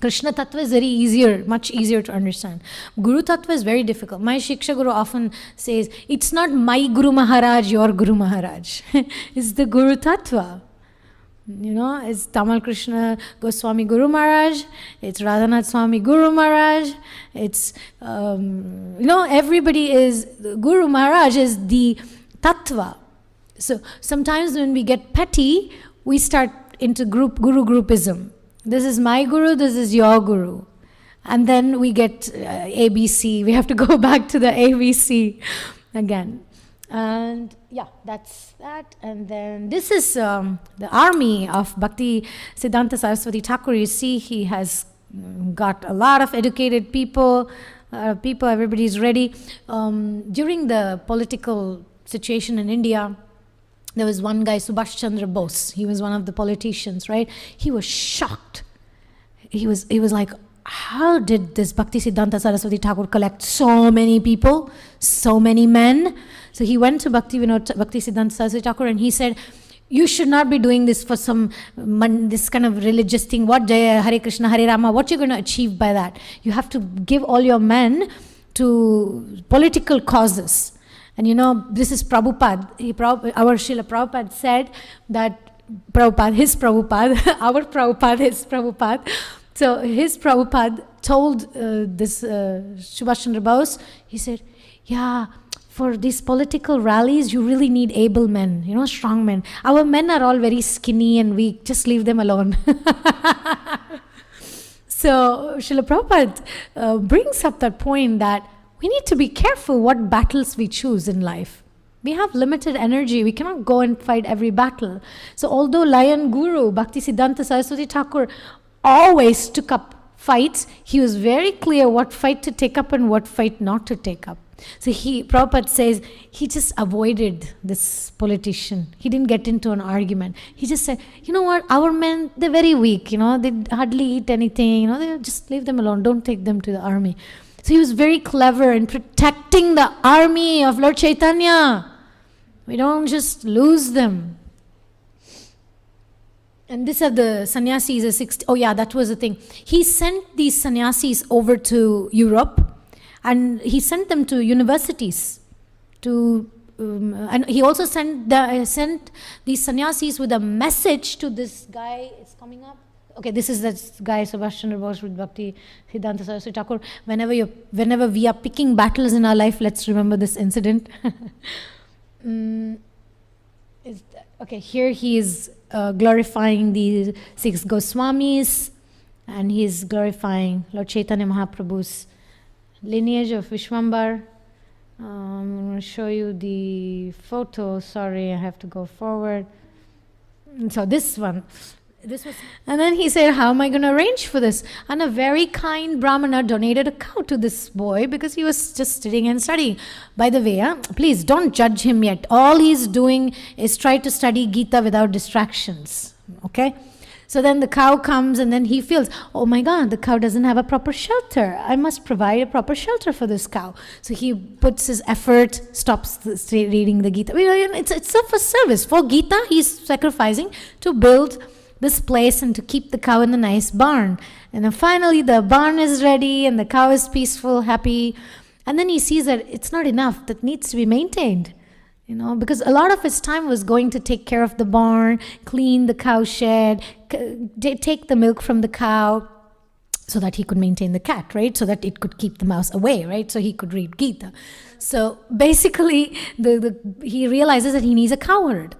Krishna Tattva is much easier to understand. Guru Tattva is very difficult. My Shiksha Guru often says, it's not my Guru Maharaj, your Guru Maharaj. It's the Guru Tattva. It's Tamal Krishna Goswami Guru Maharaj, it's Radhanath Swami Guru Maharaj, it's, everybody is, Guru Maharaj is the Tattva. So sometimes when we get petty, we start into guru groupism. This is my guru, this is your guru. And then we get ABC. We have to go back to the ABC again. And yeah, that's that. And then this is the army of Bhakti Siddhanta Saraswati Thakur. You see, he has got a lot of educated people, everybody's ready. During the political situation in India, there was one guy, Subhash Chandra Bose. He was one of the politicians, right? He was shocked. He was like, how did this Bhakti Siddhanta Saraswati Thakur collect so many people, so many men? So he went to Bhakti Siddhanta Saraswati Thakur and he said, You should not be doing this for some this kind of religious thing. What Jaya, Hare Krishna, Hare Rama, what you're going to achieve by that? You have to give all your men to political causes. And this is Prabhupada. Our Srila Prabhupada said that his Prabhupada, our Prabhupada, his Prabhupada. So his Prabhupada told this Subhash Chandra Bose, he said, yeah, for these political rallies, you really need able men, strong men. Our men are all very skinny and weak. Just leave them alone. So Srila Prabhupada brings up that point that we need to be careful what battles we choose in life. We have limited energy. We cannot go and fight every battle. So although Lion Guru, Bhakti Siddhanta Saraswati Thakur, always took up fights, he was very clear what fight to take up and what fight not to take up. So Prabhupada says, he just avoided this politician. He didn't get into an argument. He just said, you know what, our men, they're very weak, they hardly eat anything, they just leave them alone, don't take them to the army. So he was very clever in protecting the army of Lord Chaitanya. We don't just lose them. And these are the sannyasis, that was the thing. He sent these sannyasis over to Europe. And he sent them to universities, and he also sent these sannyasis with a message to this guy. It's coming up. Okay, this is that guy, Subhash Chandra Bose with Bhakti Siddhanta Saraswati Thakur. Whenever we are picking battles in our life, let's remember this incident. Here he is glorifying the 6 Goswamis, and he is glorifying Lord Chaitanya Mahaprabhu's lineage of Vishwambar. I'm going to show you the photo. Sorry, I have to go forward. So this one. And then he said, how am I going to arrange for this? And a very kind Brahmana donated a cow to this boy because he was just sitting and studying. By the way, please don't judge him yet. All he's doing is try to study Gita without distractions. Okay? So then the cow comes and then he feels, oh my God, the cow doesn't have a proper shelter. I must provide a proper shelter for this cow. So he puts his effort, stops reading the Gita. It's for service. For Gita, he's sacrificing to build this place and to keep the cow in a nice barn. And then finally the barn is ready and the cow is peaceful, happy. And then he sees that it's not enough, that needs to be maintained. Because a lot of his time was going to take care of the barn, clean the cow shed, take the milk from the cow so that he could maintain the cat, right? So that it could keep the mouse away, right? So he could read Gita. So basically, he realizes that he needs a cowherd.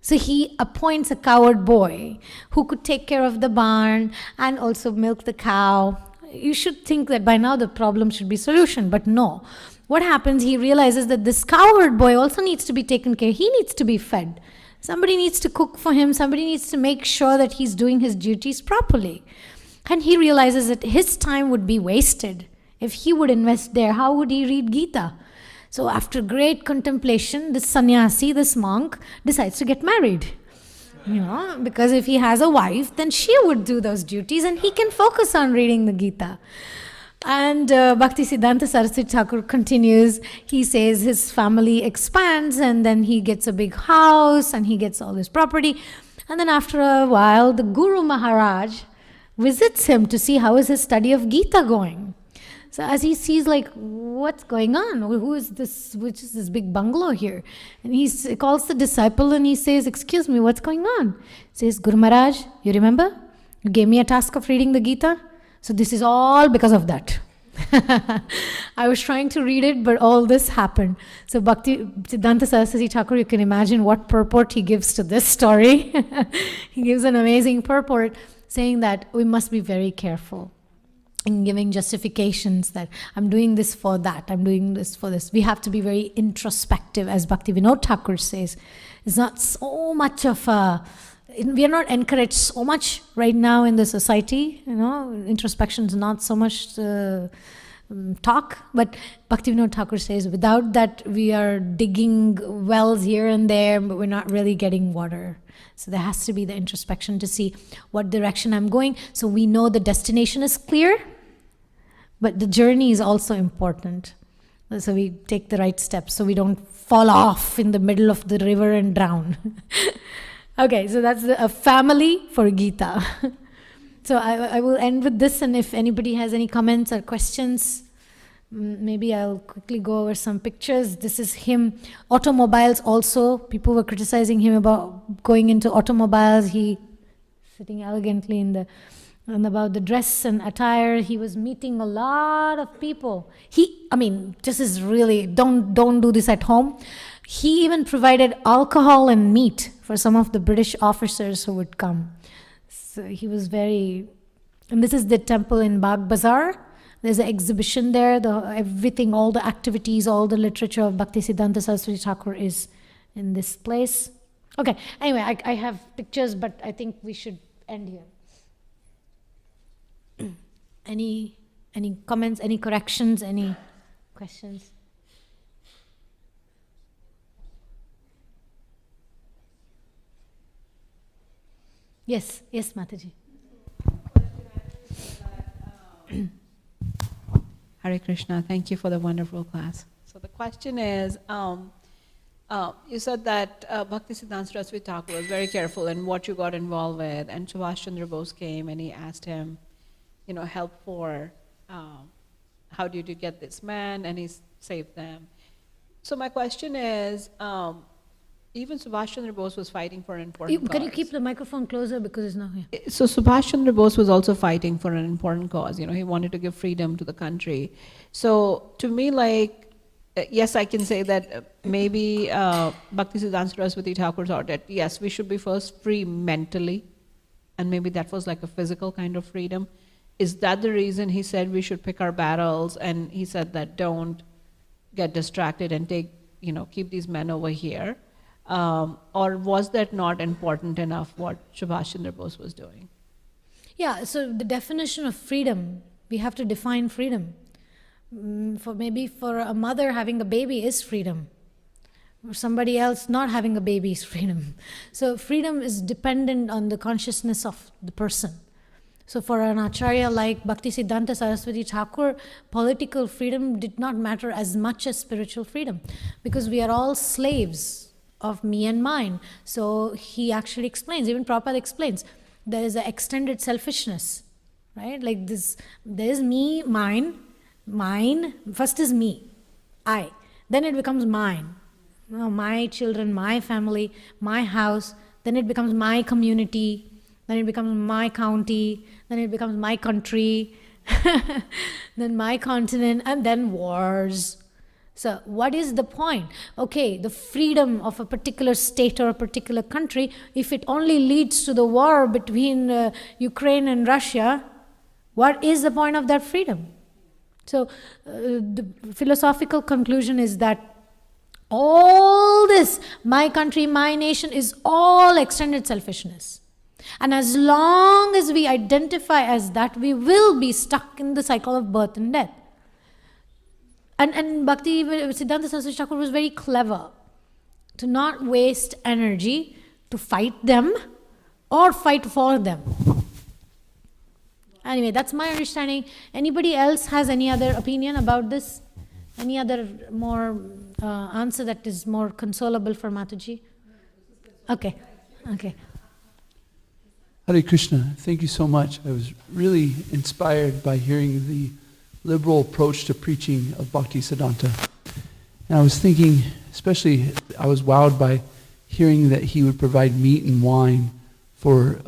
So he appoints a cowherd boy who could take care of the barn and also milk the cow. You should think that by now the problem should be solution, but no. What happens, he realizes that this cowherd boy also needs to be taken care of. He needs to be fed. Somebody needs to cook for him. Somebody needs to make sure that he's doing his duties properly. And he realizes that his time would be wasted. If he would invest there, how would he read Gita? So after great contemplation, this sannyasi, this monk, decides to get married. Because if he has a wife, then she would do those duties and he can focus on reading the Gita. And Bhakti Siddhanta Saraswati Thakur continues. He says his family expands and then he gets a big house and he gets all his property. And then after a while, the Guru Maharaj visits him to see how is his study of Gita going. So as he sees what's going on? Who is this? Which is this big bungalow here? And he calls the disciple and he says, excuse me, what's going on? He says, Guru Maharaj, you remember? You gave me a task of reading the Gita. So this is all because of that. I was trying to read it, but all this happened. So Bhakti Siddhanta Saraswati Thakur, you can imagine what purport he gives to this story. He gives an amazing purport saying that we must be very careful in giving justifications that I'm doing this for that, I'm doing this for this. We have to be very introspective, as Bhakti Vinod Thakur says. It's not so much of a... We are not encouraged so much right now in the society, introspection is not so much talk, but Bhakti Vinod Thakur says without that we are digging wells here and there, but we're not really getting water. So there has to be the introspection to see what direction I'm going. So we know the destination is clear, but the journey is also important. So we take the right steps so we don't fall off in the middle of the river and drown. Okay, so that's a family for Gita. So I will end with this, and if anybody has any comments or questions, maybe I'll quickly go over some pictures. This is him. Automobiles also. People were criticizing him about going into automobiles. He sitting elegantly in the, and about the dress and attire. He was meeting a lot of people. This is really, don't do this at home. He even provided alcohol and meat for some of the British officers who would come. So he was very, and this is the temple in Bagh Bazaar. There's an exhibition there. Everything, all the activities, all the literature of Bhakti Siddhanta Saraswati Thakur is in this place. Okay, anyway, I have pictures, but I think we should end here. Any comments, any corrections, any questions? Yes, Mataji. Hare Krishna, thank you for the wonderful class. So the question is, you said that Bhakti Siddhanta Saraswati Thakur was very careful in what you got involved with, and Subhash Chandra Bose came and he asked him, help for how did you get this man, and he saved them. So my question is, even Subhash Chandra Bose was fighting for an important cause. Can you keep the microphone closer because it's not here? So Subhash Chandra Bose was also fighting for an important cause. He wanted to give freedom to the country. So to me, yes, I can say that maybe Bhakti Siddhanta Saraswati Thakur thought that, yes, we should be first free mentally, and maybe that was like a physical kind of freedom. Is that the reason he said we should pick our battles, and he said that don't get distracted and keep these men over here? Or was that not important enough what Subhash Chandra Bose was doing? Yeah, so the definition of freedom, we have to define freedom. For a mother, having a baby is freedom. For somebody else, not having a baby is freedom. So freedom is dependent on the consciousness of the person. So for an acharya like Bhakti Siddhanta Saraswati Thakur, political freedom did not matter as much as spiritual freedom, because we are all slaves of me and mine. So he actually explains, even Prabhupada explains, there is an extended selfishness, right? Like this, there is me, mine, first is me, I. Then it becomes mine. My children, my family, my house. Then it becomes my community. Then it becomes my county. Then it becomes my country. Then my continent, and then wars. So what is the point? Okay, the freedom of a particular state or a particular country, if it only leads to the war between Ukraine and Russia, what is the point of that freedom? So the philosophical conclusion is that all this, my country, my nation, is all extended selfishness. And as long as we identify as that, we will be stuck in the cycle of birth and death. And Bhakti Siddhanta Saraswati Thakur was very clever to not waste energy to fight them or fight for them. Anyway, that's my understanding. Anybody else has any other opinion about this? Any other more answer that is more consolable for Mataji? Okay. Hare Krishna, thank you so much. I was really inspired by hearing the liberal approach to preaching of Bhakti Siddhanta. And I was thinking, especially, I was wowed by hearing that he would provide meat and wine for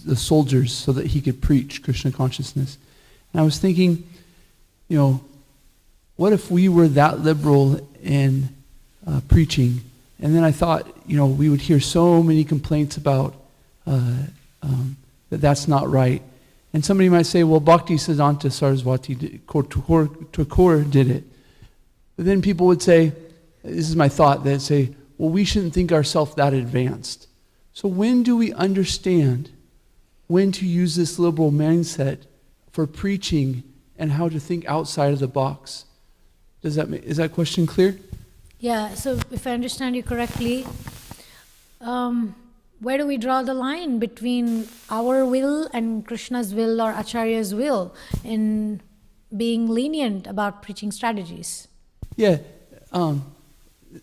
the soldiers so that he could preach Krishna consciousness. And I was thinking, what if we were that liberal in preaching? And then I thought, we would hear so many complaints about that that's not right. And somebody might say, well, Bhakti Siddhanta Saraswati Thakur did it. But then people would say, this is my thought, they'd say, well, we shouldn't think ourselves that advanced. So when do we understand when to use this liberal mindset for preaching and how to think outside of the box? Is that question clear? Yeah, so if I understand you correctly, where do we draw the line between our will and Krishna's will or Acharya's will in being lenient about preaching strategies? Yeah,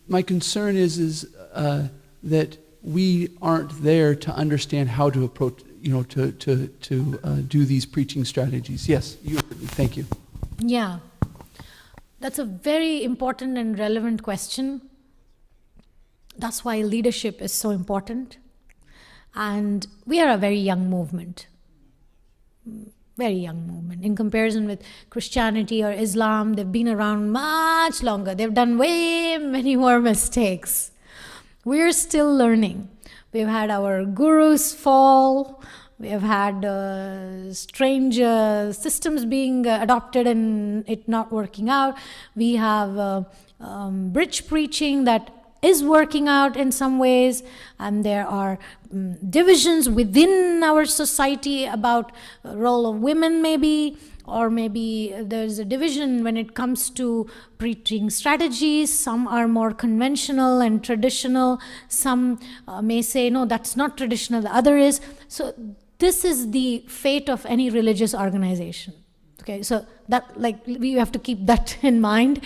my concern is that we aren't there to understand how to approach, to do these preaching strategies. Yes, thank you. Yeah, that's a very important and relevant question. That's why leadership is so important. And we are a very young movement. Very young movement. In comparison with Christianity or Islam, they've been around much longer. They've done way many more mistakes. We're still learning. We've had our gurus fall. We have had strange systems being adopted and it not working out. We have bridge preaching that is working out in some ways, and there are divisions within our society about the role of women maybe, or maybe there's a division when it comes to preaching strategies. Some are more conventional and traditional. Some may say, no, that's not traditional, the other is. So this is the fate of any religious organization. Okay, so that, like, we have to keep that in mind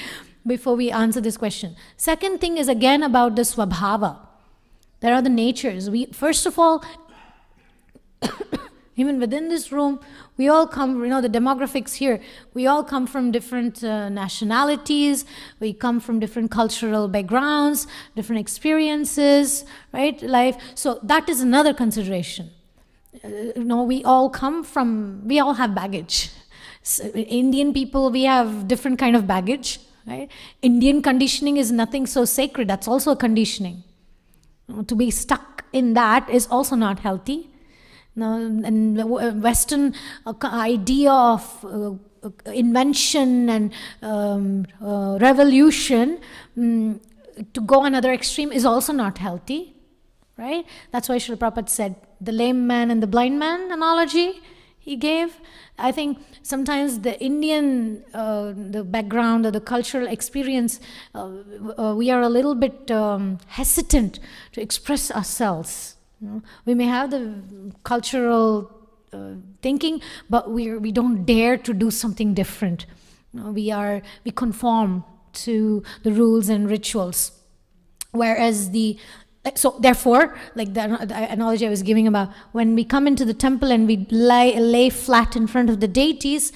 before we answer this question. Second thing is again about the swabhava. There are the natures. We, first of all, even within this room, we all come, the demographics here, we all come from different nationalities, we come from different cultural backgrounds, different experiences, right, life. So that is another consideration. We all have baggage. So, Indian people, we have different kind of baggage. Right? Indian conditioning is nothing so sacred. That's also a conditioning. To be stuck in that is also not healthy. And the Western idea of invention and revolution, to go another extreme is also not healthy. Right? That's why Srila Prabhupada said the lame man and the blind man analogy he gave. I think sometimes the Indian, the background or the cultural experience, we are a little bit hesitant to express ourselves. We may have the cultural thinking, but we don't dare to do something different. We conform to the rules and rituals. Whereas so therefore, like the analogy I was giving about when we come into the temple and we lay flat in front of the deities,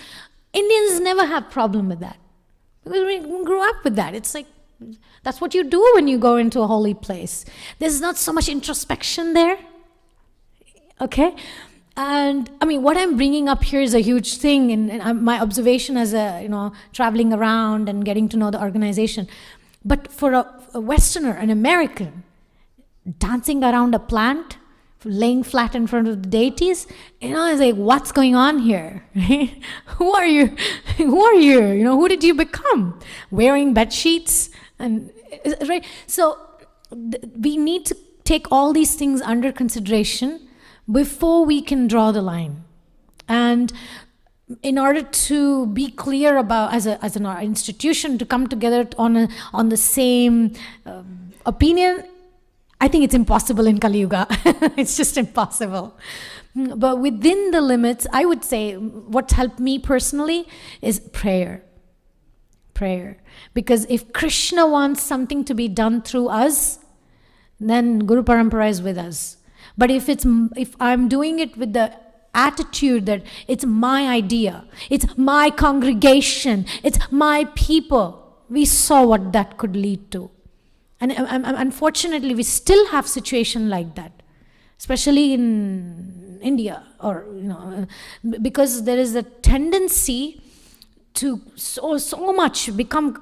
Indians never have problem with that. Because we grew up with that. It's like, that's what you do when you go into a holy place. There's not so much introspection there. Okay? And I mean, what I'm bringing up here is a huge thing, and my observation as traveling around and getting to know the organization. But for a Westerner, an American, dancing around a plant, laying flat in front of the deities, it's like, what's going on here? Right? Who are you? Who did you become? Wearing bed sheets, and right. So we need to take all these things under consideration before we can draw the line. And in order to be clear about, as an institution, to come together on the same opinion, I think it's impossible in Kali Yuga. It's just impossible. But within the limits, I would say what's helped me personally is prayer. Prayer. Because if Krishna wants something to be done through us, then Guru Parampara is with us. But if I'm doing it with the attitude that it's my idea, it's my congregation, it's my people, we saw what that could lead to. And unfortunately, we still have situation like that, especially in India, or because there is a tendency to so much become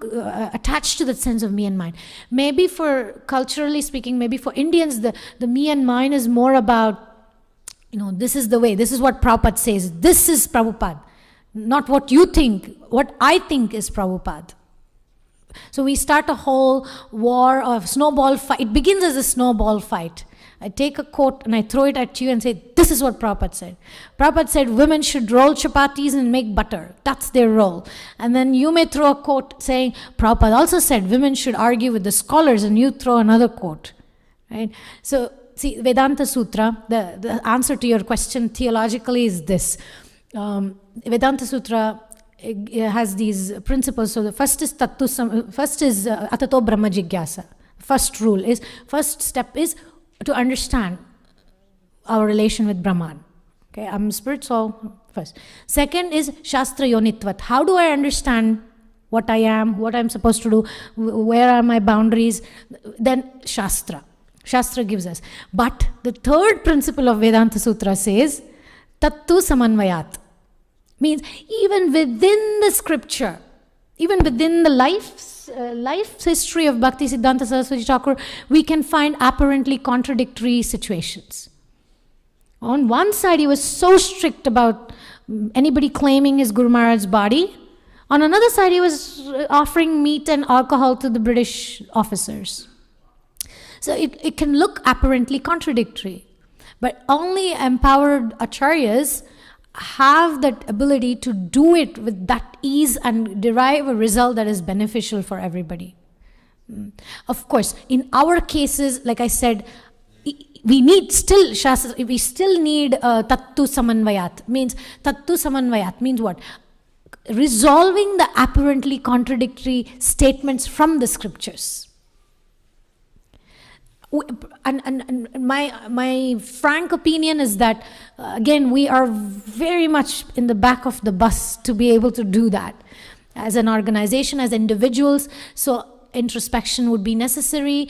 attached to that sense of me and mine. Maybe for culturally speaking, maybe for Indians, the me and mine is more about, this is the way, this is what Prabhupada says, this is Prabhupada, not what you think, what I think is Prabhupada. So we start a whole war of snowball fight. It begins as a snowball fight. I take a quote and I throw it at you and say, this is what Prabhupada said. Prabhupada said women should roll chapatis and make butter. That's their role. And then you may throw a quote saying, Prabhupada also said women should argue with the scholars, and you throw another quote. Right? So, see, Vedanta Sutra, the answer to your question theologically is this. Vedanta Sutra, it has these principles. So the first is Atato Brahma Jigyasa. First step is to understand our relation with Brahman. Okay, I'm spirit soul first. Second is Shastra Yonitvat. How do I understand what I am, what I'm supposed to do, where are my boundaries? Then Shastra. Shastra gives us. But the third principle of Vedanta Sutra says, Tattu Samanvayat. Means even within the scripture, even within the life history of Bhakti Siddhanta Saraswati Thakur, we can find apparently contradictory situations. On one side, he was so strict about anybody claiming his Guru Maharaj's body. On another side, he was offering meat and alcohol to the British officers. So it can look apparently contradictory. But only empowered acharyas have that ability to do it with that ease and derive a result that is beneficial for everybody. Of course, in our cases, like I said, we need still Shastra, we still need Tattu Samanvayat. Tattu Samanvayat means what? Resolving the apparently contradictory statements from the scriptures. And my frank opinion is that, again, we are very much in the back of the bus to be able to do that. As an organization, as individuals, so introspection would be necessary,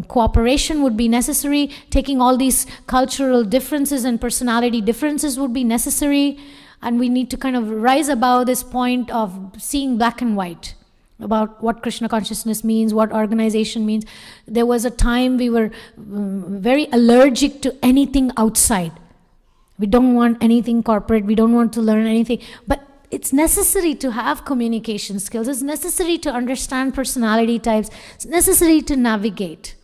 cooperation would be necessary, taking all these cultural differences and personality differences would be necessary, and we need to kind of rise above this point of seeing black and white about what Krishna consciousness means, what organization means. There was a time we were very allergic to anything outside. We don't want anything corporate, we don't want to learn anything, but it's necessary to have communication skills, it's necessary to understand personality types, it's necessary to navigate.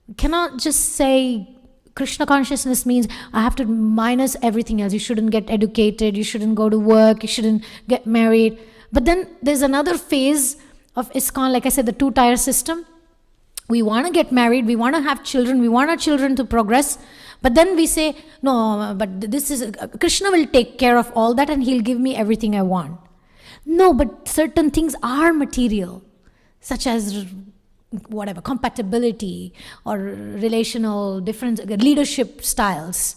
You cannot just say Krishna consciousness means I have to minus everything else. You shouldn't get educated, you shouldn't go to work, you shouldn't get married. But then there's another phase of ISKCON, like I said, the two-tier system. We want to get married, we want to have children, we want our children to progress. But then we say, no, but this is, Krishna will take care of all that and he'll give me everything I want. No, but certain things are material, such as whatever, compatibility or relational difference, leadership styles.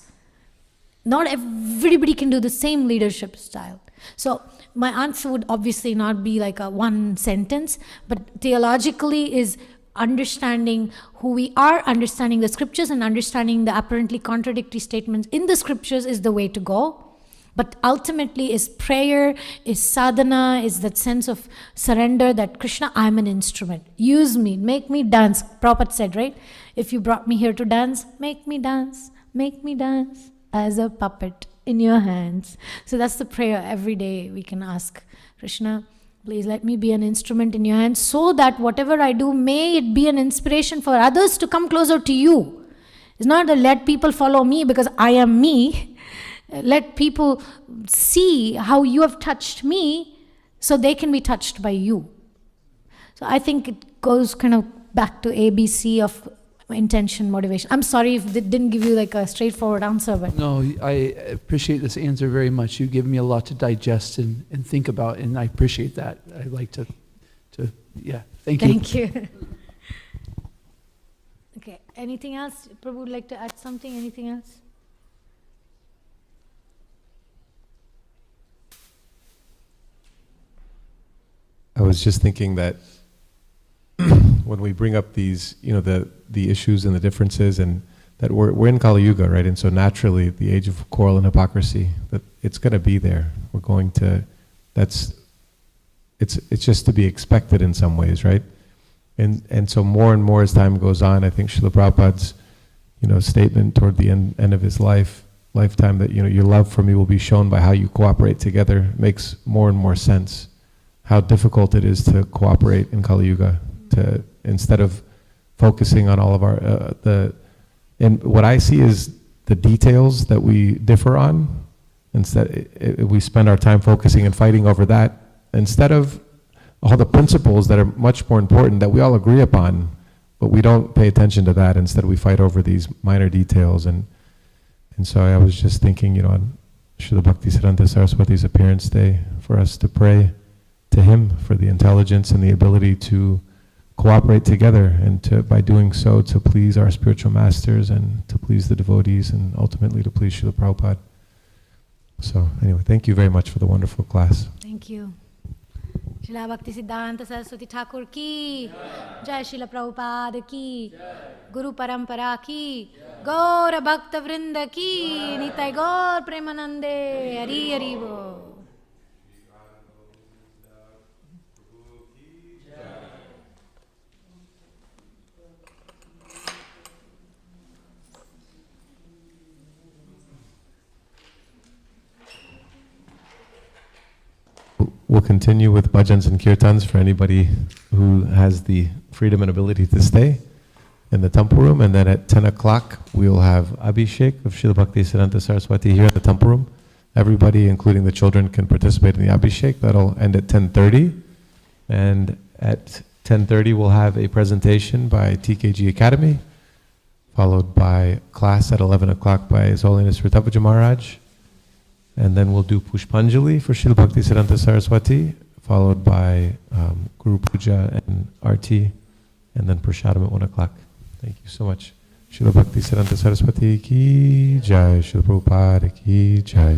Not everybody can do the same leadership style. So my answer would obviously not be like a one sentence, but theologically is understanding who we are, understanding the scriptures and understanding the apparently contradictory statements in the scriptures is the way to go. But ultimately is prayer, is sadhana, is that sense of surrender that Krishna, I'm an instrument. Use me, make me dance. Prabhupada said, right? If you brought me here to dance make me dance as a puppet in your hands. So that's the prayer every day we can ask. Krishna, please let me be an instrument in your hands so that whatever I do, may it be an inspiration for others to come closer to you. It's not that let people follow me because I am me. Let people see how you have touched me so they can be touched by you. So I think it goes kind of back to ABC of intention, motivation. I'm sorry if it didn't give you like a straightforward answer, but no, I appreciate this answer very much. You give me a lot to digest and think about, and I appreciate that. I like to yeah, thank you. Thank you. Okay, anything else? Prabhu would like to add something? Anything else? I was just thinking that when we bring up these, the issues and the differences, and that we're in Kali Yuga, right? And so naturally, the age of quarrel and hypocrisy, that it's going to be there. We're going to, it's just to be expected in some ways, right? And so more and more as time goes on, I think Srila Prabhupada's, statement toward the end of his lifetime that, your love for me will be shown by how you cooperate together makes more and more sense. How difficult it is to cooperate in Kali Yuga, to instead of focusing on all of our and what I see is the details that we differ on. Instead, we spend our time focusing and fighting over that instead of all the principles that are much more important that we all agree upon, but we don't pay attention to that. Instead, we fight over these minor details, and so I was just thinking, on Srila Bhakti Siddhanta Saraswati's appearance day, for us to pray to him for the intelligence and the ability to cooperate together, and by doing so to please our spiritual masters and to please the devotees and ultimately to please Srila Prabhupada. So anyway, thank you very much for the wonderful class. Thank you. Srila Bhakti Siddhanta Saraswati Thakur ki Jai, Srila Prabhupada ki Guru Parampara ki Gaura Bhakta Vrinda ki Nitai Gaur Premanande Hari Hari Bo. We'll continue with bhajans and kirtans for anybody who has the freedom and ability to stay in the temple room. And then at 10 o'clock, we'll have Abhishek of Srila Bhakti Siddhanta Saraswati here in the temple room. Everybody, including the children, can participate in the Abhishek. That'll end at 10:30. And at 10:30, we'll have a presentation by TKG Academy, followed by class at 11 o'clock by His Holiness Ritapaja Maharaj. And then we'll do Pushpanjali for Srila Bhakti Siddhanta Saraswati, followed by Guru Puja and Arti, and then Prashadam at 1 o'clock. Thank you so much. Srila Bhakti Siddhanta Saraswati ki jai, Srila Prabhupada ki jai.